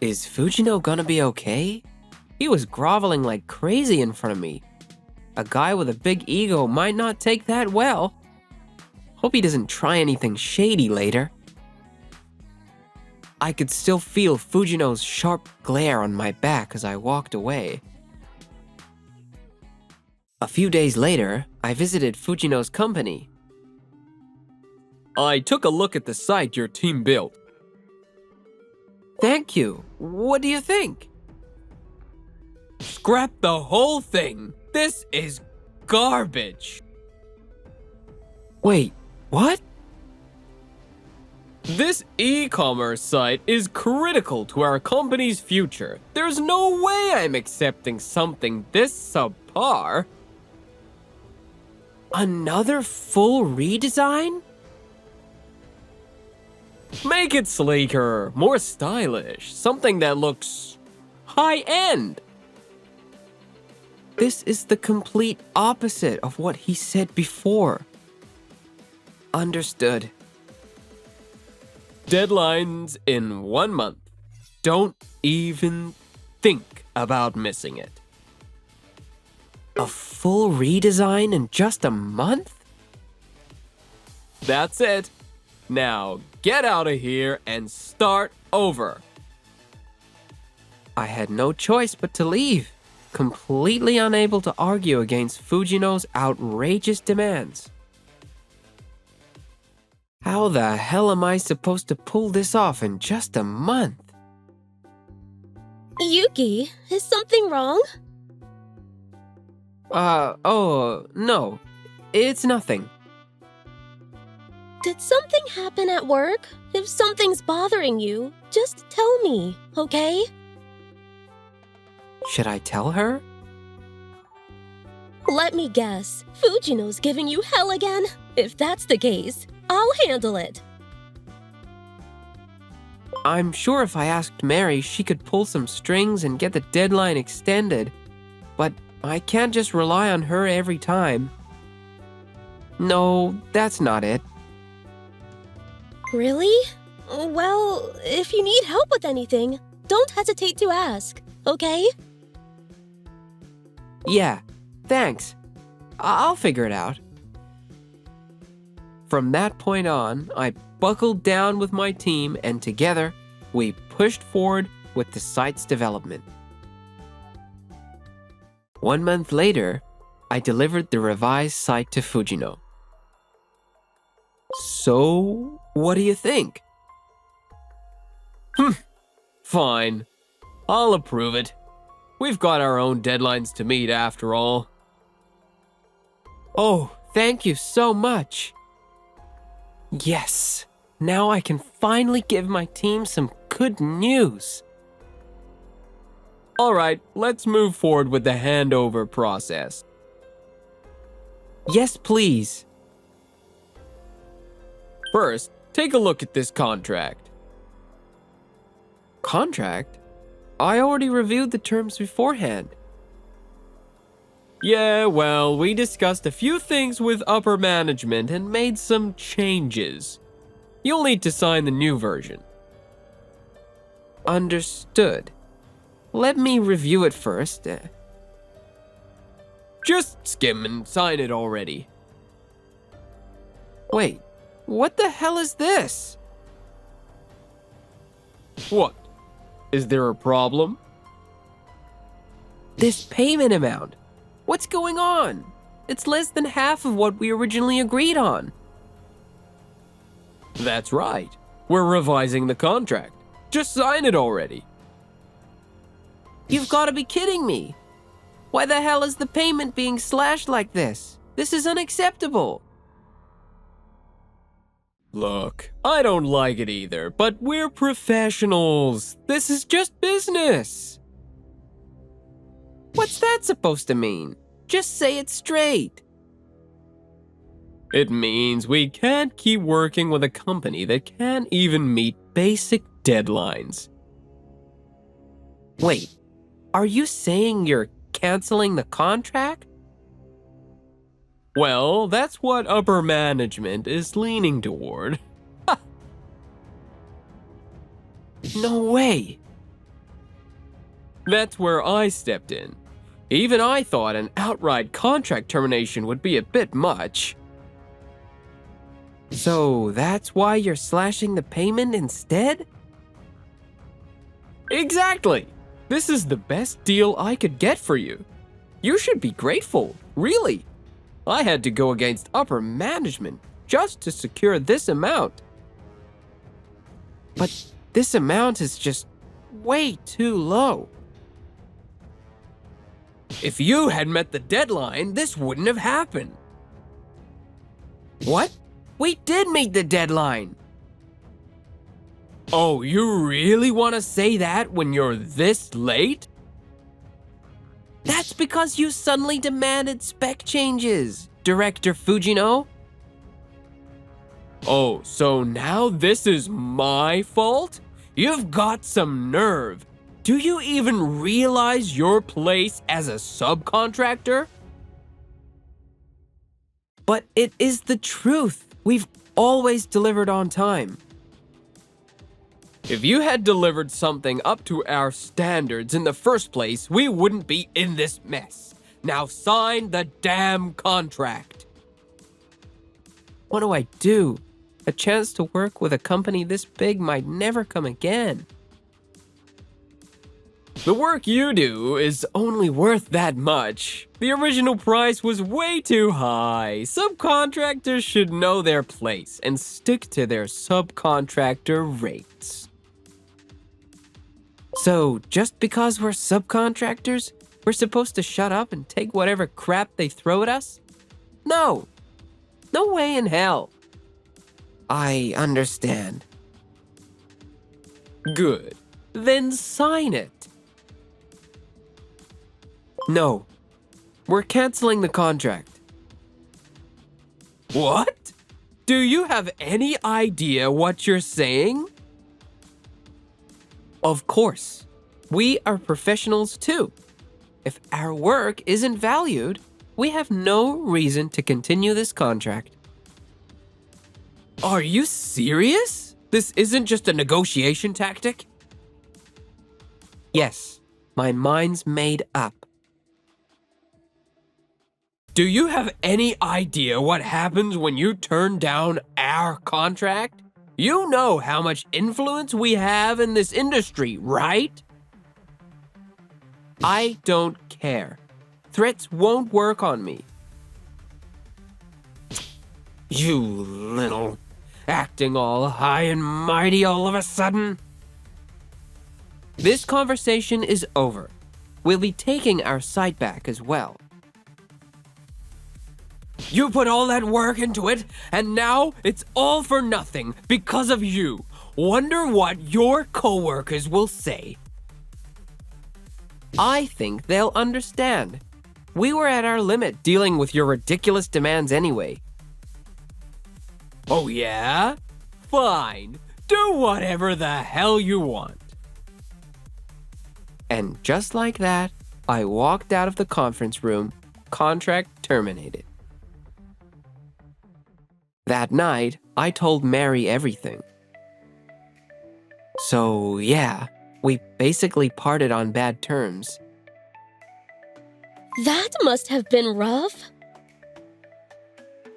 Is Fujino gonna be okay? He was groveling like crazy in front of me. A guy with a big ego might not take that well. Hope he doesn't try anything shady later. I could still feel Fujino's sharp glare on my back as I walked away. A few days later, I visited Fujino's company. I took a look at the site your team built. Thank you. What do you think? Scrap the whole thing. This is garbage. Wait, what? This e-commerce site is critical to our company's future. There's no way I'm accepting something this subpar. Another full redesign? Make it sleeker, more stylish, something that looks high-end. This is the complete opposite of what he said before. Understood. Deadlines in 1 month. Don't even think about missing it. A full redesign in just a month? That's it. Now get out of here and start over. I had no choice but to leave, completely unable to argue against Fujino's outrageous demands. How the hell am I supposed to pull this off in just a month? Yuki, is something wrong? No. It's nothing. Did something happen at work? If something's bothering you, just tell me, okay? Should I tell her? Let me guess. Fujino's giving you hell again? If that's the case, I'll handle it. I'm sure if I asked Mary, she could pull some strings and get the deadline extended. But I can't just rely on her every time. No, that's not it. Really? Well, if you need help with anything, don't hesitate to ask, okay? Yeah, thanks. I'll figure it out. From that point on, I buckled down with my team and together, we pushed forward with the site's development. 1 month later, I delivered the revised site to Fujino. So, what do you think? Fine. I'll approve it. We've got our own deadlines to meet after all. Oh, thank you so much. Yes, now I can finally give my team some good news. Alright, let's move forward with the handover process. Yes, please. First, take a look at this contract. Contract? I already reviewed the terms beforehand. Yeah, well, we discussed a few things with upper management and made some changes. You'll need to sign the new version. Understood. Let me review it first. Just skim and sign it already. Wait, what the hell is this? What? Is there a problem? This payment amount. What's going on? It's less than half of what we originally agreed on. That's right. We're revising the contract. Just sign it already. You've got to be kidding me. Why the hell is the payment being slashed like this? This is unacceptable. Look, I don't like it either, but we're professionals. This is just business. What's that supposed to mean? Just say it straight. It means we can't keep working with a company that can't even meet basic deadlines. Wait, are you saying you're canceling the contract? Well, that's what upper management is leaning toward. No way. That's where I stepped in. Even I thought an outright contract termination would be a bit much. So that's why you're slashing the payment instead? Exactly. This is the best deal I could get for you. You should be grateful, really. I had to go against upper management just to secure this amount. But this amount is just way too low. If you had met the deadline, this wouldn't have happened. What? We did meet the deadline. Oh, you really want to say that when you're this late? That's because you suddenly demanded spec changes, Director Fujino. Oh, so now this is my fault? You've got some nerve. Do you even realize your place as a subcontractor? But it is the truth. We've always delivered on time. If you had delivered something up to our standards in the first place, we wouldn't be in this mess. Now sign the damn contract. What do I do? A chance to work with a company this big might never come again. The work you do is only worth that much. The original price was way too high. Subcontractors should know their place and stick to their subcontractor rates. So, just because we're subcontractors, we're supposed to shut up and take whatever crap they throw at us? No. No way in hell. I understand. Good. Then sign it. No. We're canceling the contract. What? Do you have any idea what you're saying? Of course. We are professionals too. If our work isn't valued, we have no reason to continue this contract. Are you serious? This isn't just a negotiation tactic? Yes, my mind's made up. Do you have any idea what happens when you turn down our contract? You know how much influence we have in this industry, right? I don't care. Threats won't work on me. You little... acting all high and mighty all of a sudden. This conversation is over. We'll be taking our site back as well. You put all that work into it, and now it's all for nothing because of you. Wonder what your coworkers will say. I think they'll understand. We were at our limit dealing with your ridiculous demands anyway. Oh yeah? Fine. Do whatever the hell you want. And just like that, I walked out of the conference room, contract terminated. That night, I told Mary everything. So yeah, we basically parted on bad terms. That must have been rough.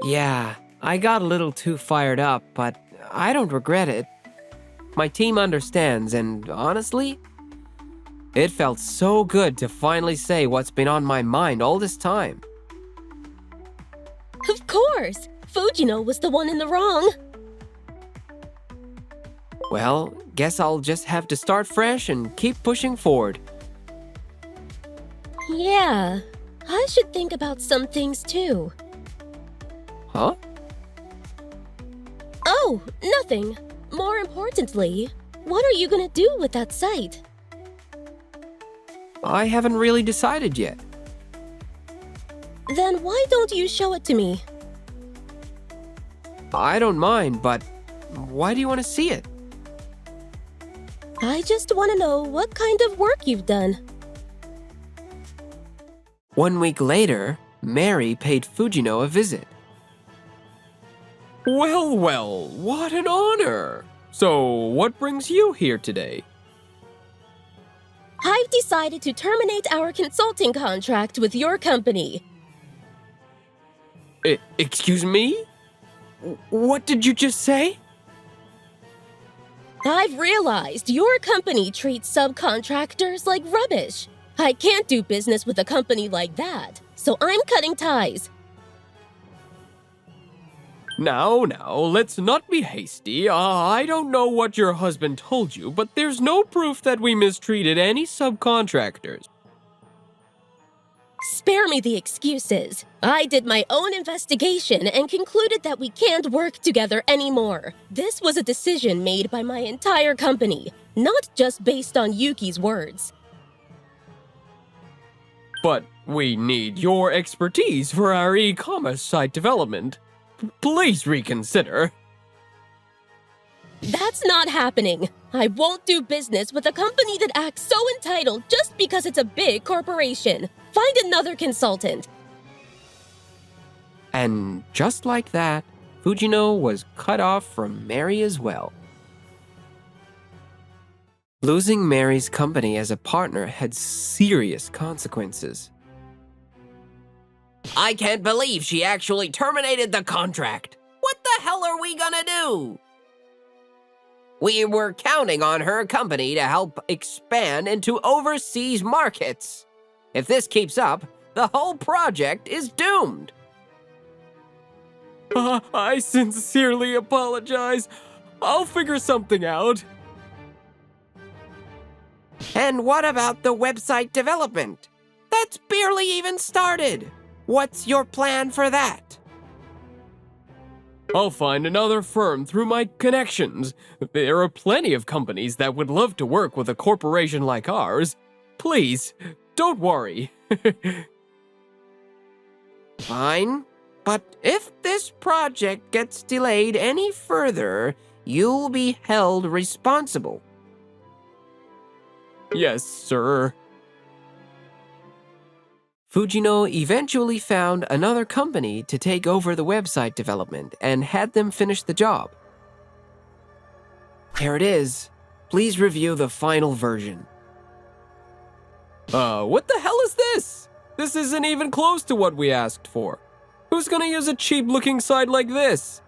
Yeah, I got a little too fired up, but I don't regret it. My team understands, and honestly, it felt so good to finally say what's been on my mind all this time. course! Fujino was the one in the wrong. Well, guess I'll just have to start fresh and keep pushing forward. Yeah, I should think about some things too. Huh? Oh, nothing. More importantly, what are you gonna do with that site? I haven't really decided yet. Then why don't you show it to me? I don't mind, but why do you want to see it? I just want to know what kind of work you've done. 1 week later, Mary paid Fujino a visit. Well, what an honor! So, what brings you here today? I've decided to terminate our consulting contract with your company. Excuse me? What did you just say? I've realized your company treats subcontractors like rubbish. I can't do business with a company like that, so I'm cutting ties. Now, let's not be hasty. I don't know what your husband told you, but there's no proof that we mistreated any subcontractors. Spare me the excuses. I did my own investigation and concluded that we can't work together anymore. This was a decision made by my entire company, not just based on Yuki's words. But we need your expertise for our e-commerce site development. Please reconsider. That's not happening. I won't do business with a company that acts so entitled just because it's a big corporation. Find another consultant. And just like that, Fujino was cut off from Mary as well. Losing Mary's company as a partner had serious consequences. I can't believe she actually terminated the contract. What the hell are we gonna do? We were counting on her company to help expand into overseas markets. If this keeps up, the whole project is doomed. I sincerely apologize. I'll figure something out. And what about the website development? That's barely even started. What's your plan for that? I'll find another firm through my connections. There are plenty of companies that would love to work with a corporation like ours. Please, don't worry. Fine, but if this project gets delayed any further, you'll be held responsible. Yes, sir. Fujino eventually found another company to take over the website development and had them finish the job. Here it is. Please review the final version. What the hell is this? This isn't even close to what we asked for. Who's gonna use a cheap-looking site like this?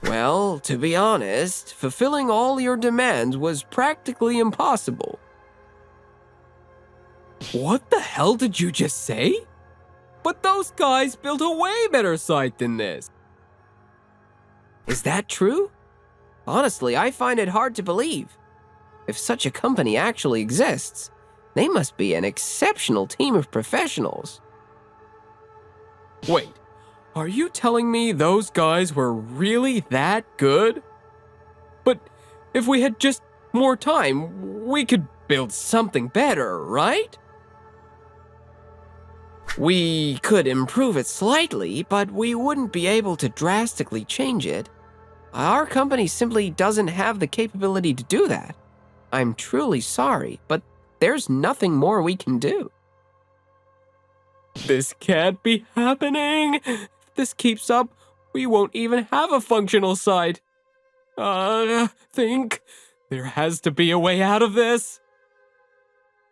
Well, to be honest, fulfilling all your demands was practically impossible. What the hell did you just say? But those guys built a way better site than this. Is that true? Honestly, I find it hard to believe. If such a company actually exists, they must be an exceptional team of professionals. Wait, are you telling me those guys were really that good? But if we had just more time, we could build something better, right? We could improve it slightly, but we wouldn't be able to drastically change it. Our company simply doesn't have the capability to do that. I'm truly sorry, but there's nothing more we can do. This can't be happening. If this keeps up, we won't even have a functional site. Think there has to be a way out of this.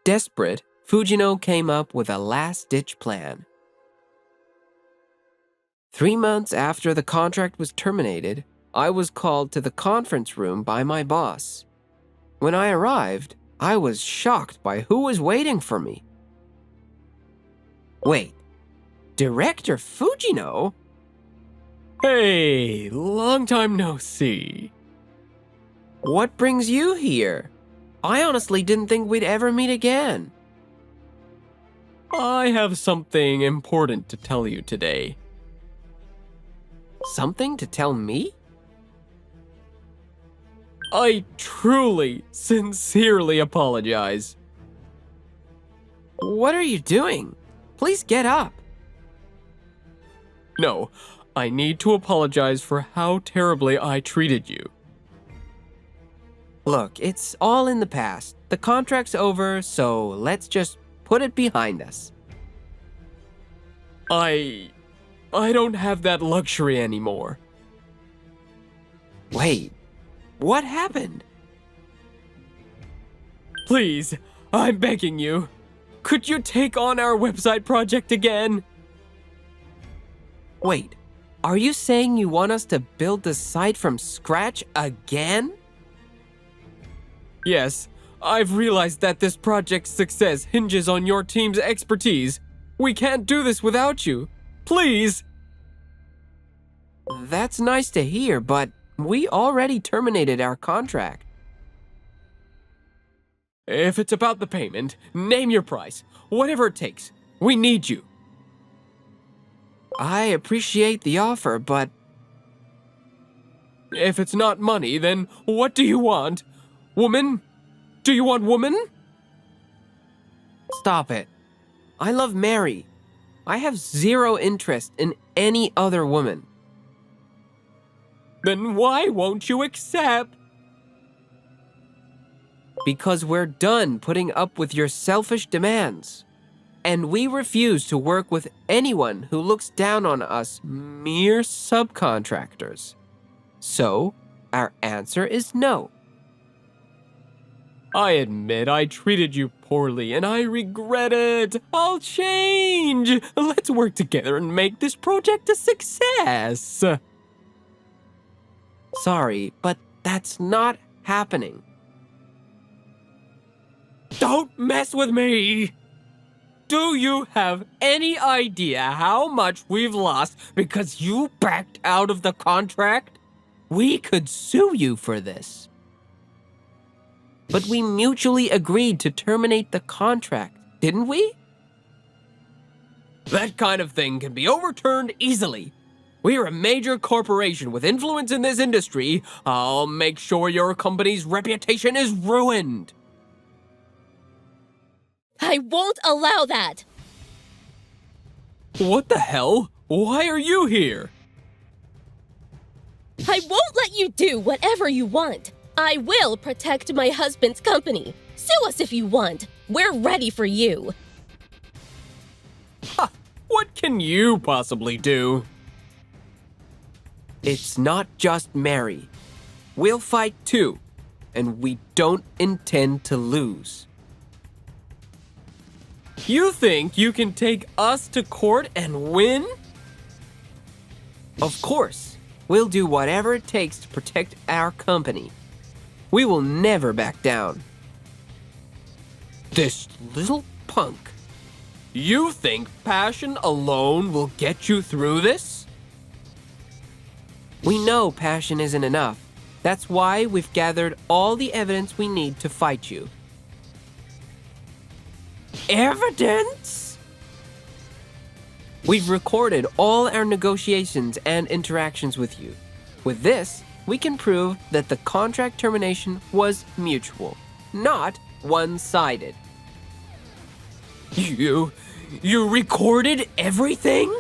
Desperate, Fujino came up with a last-ditch plan. 3 months after the contract was terminated, I was called to the conference room by my boss. When I arrived, I was shocked by who was waiting for me. Wait, Director Fujino? Hey, long time no see. What brings you here? I honestly didn't think we'd ever meet again. I have something important to tell you today. Something to tell me? I truly, sincerely apologize. What are you doing? Please get up. No, I need to apologize for how terribly I treated you. Look, it's all in the past. The contract's over, so let's just put it behind us. I don't have that luxury anymore. Wait, what happened? Please, I'm begging you. Could you take on our website project again? Wait, are you saying you want us to build the site from scratch again? Yes, I've realized that this project's success hinges on your team's expertise. We can't do this without you. Please! That's nice to hear, but we already terminated our contract. If it's about the payment, name your price. Whatever it takes. We need you. I appreciate the offer, but If it's not money, then what do you want? Woman? Do you want woman? stop it. I love Mary. I have zero interest in any other woman. Then why won't you accept? Because we're done putting up with your selfish demands. And we refuse to work with anyone who looks down on us mere subcontractors. So, our answer is no. I admit I treated you poorly and I regret it. I'll change. Let's work together and make this project a success. Sorry, but that's not happening. Don't mess with me. Do you have any idea how much we've lost because you backed out of the contract? We could sue you for this. But we mutually agreed to terminate the contract, didn't we? That kind of thing can be overturned easily. We're a major corporation with influence in this industry. I'll make sure your company's reputation is ruined. I won't allow that! What the hell? Why are you here? I won't let you do whatever you want. I will protect my husband's company. Sue us if you want. We're ready for you. Ha! What can you possibly do? It's not just Mary. We'll fight too, and we don't intend to lose. You think you can take us to court and win? Of course, we'll do whatever it takes to protect our company. We will never back down. This little punk. You think passion alone will get you through this? We know passion isn't enough. That's why we've gathered all the evidence we need to fight you. Evidence? We've recorded all our negotiations and interactions with you. With this, we can prove that the contract termination was mutual, not one-sided. You recorded everything?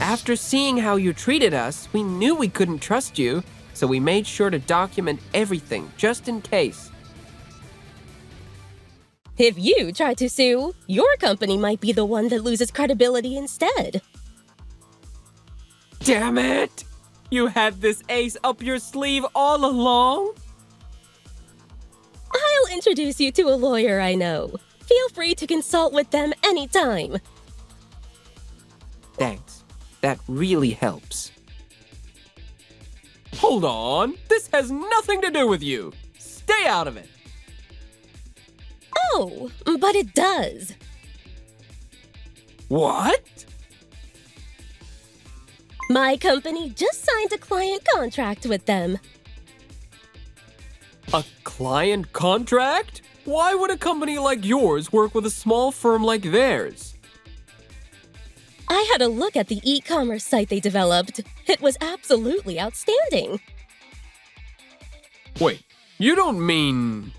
After seeing how you treated us, we knew we couldn't trust you, so we made sure to document everything just in case. If you try to sue, your company might be the one that loses credibility instead. Damn it! You had this ace up your sleeve all along? I'll introduce you to a lawyer I know. Feel free to consult with them anytime. Thanks. That really helps. Hold on. This has nothing to do with you. Stay out of it. Oh, but it does. What? My company just signed a client contract with them. A client contract? Why would a company like yours work with a small firm like theirs? I had a look at the e-commerce site they developed. It was absolutely outstanding. Wait, you don't mean...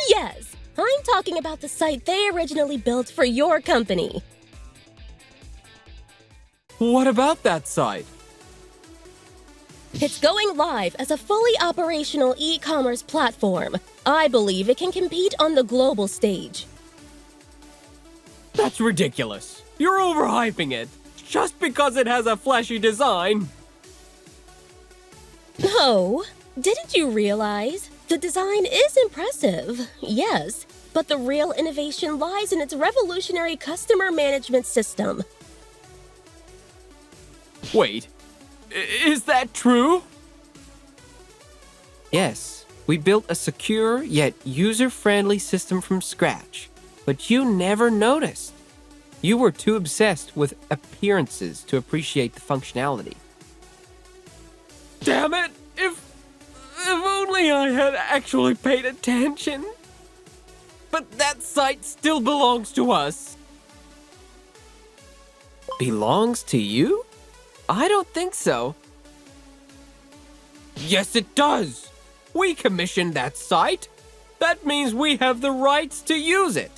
Yes, I'm talking about the site they originally built for your company. What about that site? It's going live as a fully operational e-commerce platform. I believe it can compete on the global stage. That's ridiculous. You're overhyping it. Just because it has a flashy design. Oh, didn't you realize? The design is impressive, yes, but the real innovation lies in its revolutionary customer management system. Wait, is that true? Yes, we built a secure yet user-friendly system from scratch, but you never noticed. You were too obsessed with appearances to appreciate the functionality. Damn it! If only I had actually paid attention. But that site still belongs to us. Belongs to you? I don't think so. Yes, it does. We commissioned that site. That means we have the rights to use it.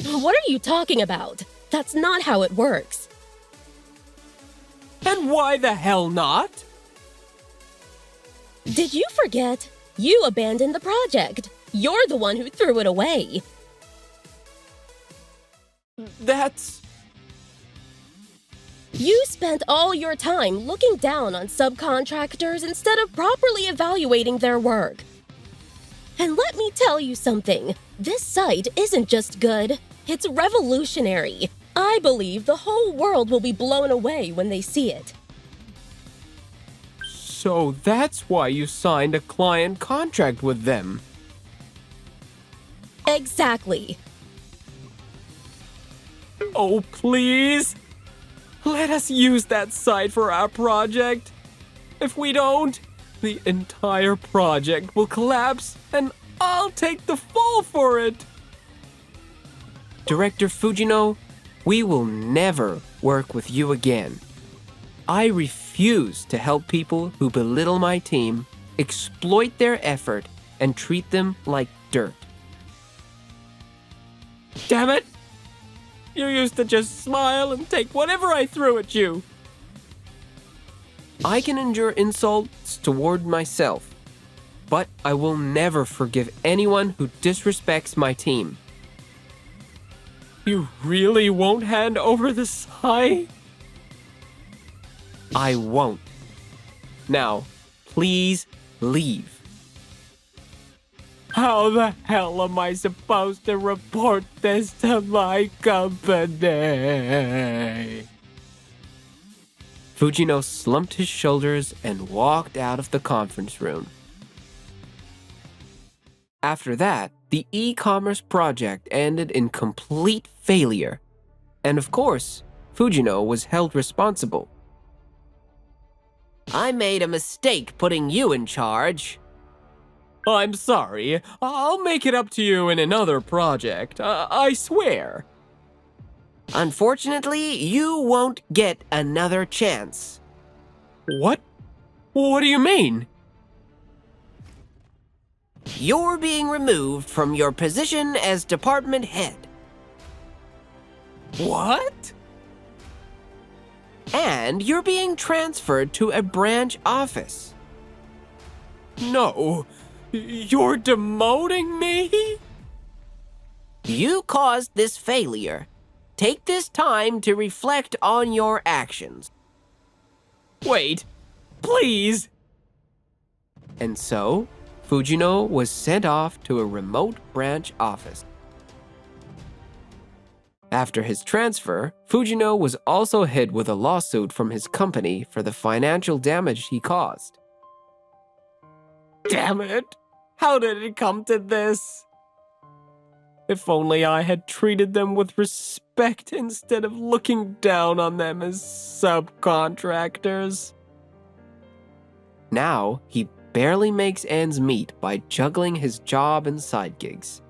What are you talking about? That's not how it works. And why the hell not? Did you forget? You abandoned the project. You're the one who threw it away. That's... You spent all your time looking down on subcontractors instead of properly evaluating their work. And let me tell you something. This site isn't just good, it's revolutionary. I believe the whole world will be blown away when they see it. So that's why you signed a client contract with them. Exactly. Oh, please. Let us use that site for our project. If we don't, the entire project will collapse and I'll take the fall for it. Director Fujino, we will never work with you again. I refuse to help people who belittle my team, exploit their effort, and treat them like dirt. Damn it! You used to just smile and take whatever I threw at you. I can endure insults toward myself, but I will never forgive anyone who disrespects my team. You really won't hand over the site? I won't. Now, please leave. How the hell am I supposed to report this to my company? Fujino slumped his shoulders and walked out of the conference room. After that, the e-commerce project ended in complete failure. And of course, Fujino was held responsible. I made a mistake putting you in charge. I'm sorry. I'll make it up to you in another project. I swear. Unfortunately, you won't get another chance. What? What do you mean? You're being removed from your position as department head. What? And you're being transferred to a branch office. No, you're demoting me? You caused this failure. Take this time to reflect on your actions. Wait, please. And so, Fujino was sent off to a remote branch office. After his transfer, Fujino was also hit with a lawsuit from his company for the financial damage he caused. Damn it! How did it come to this? If only I had treated them with respect instead of looking down on them as subcontractors. Now, he barely makes ends meet by juggling his job and side gigs.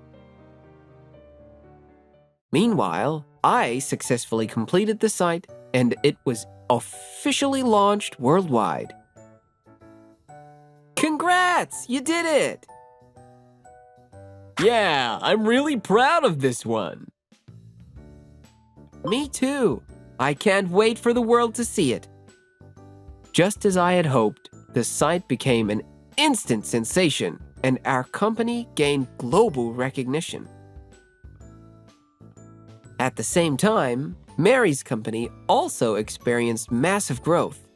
Meanwhile, I successfully completed the site and it was officially launched worldwide. Congrats! You did it! Yeah, I'm really proud of this one. Me too. I can't wait for the world to see it. Just as I had hoped, the site became an instant sensation and our company gained global recognition. At the same time, Mary's company also experienced massive growth.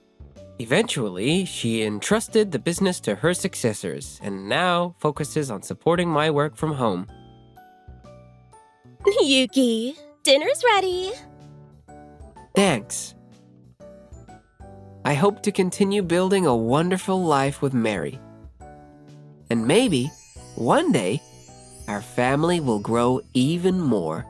Eventually, she entrusted the business to her successors and now focuses on supporting my work from home. Yuki, dinner's ready. Thanks. I hope to continue building a wonderful life with Mary. And maybe, one day, our family will grow even more.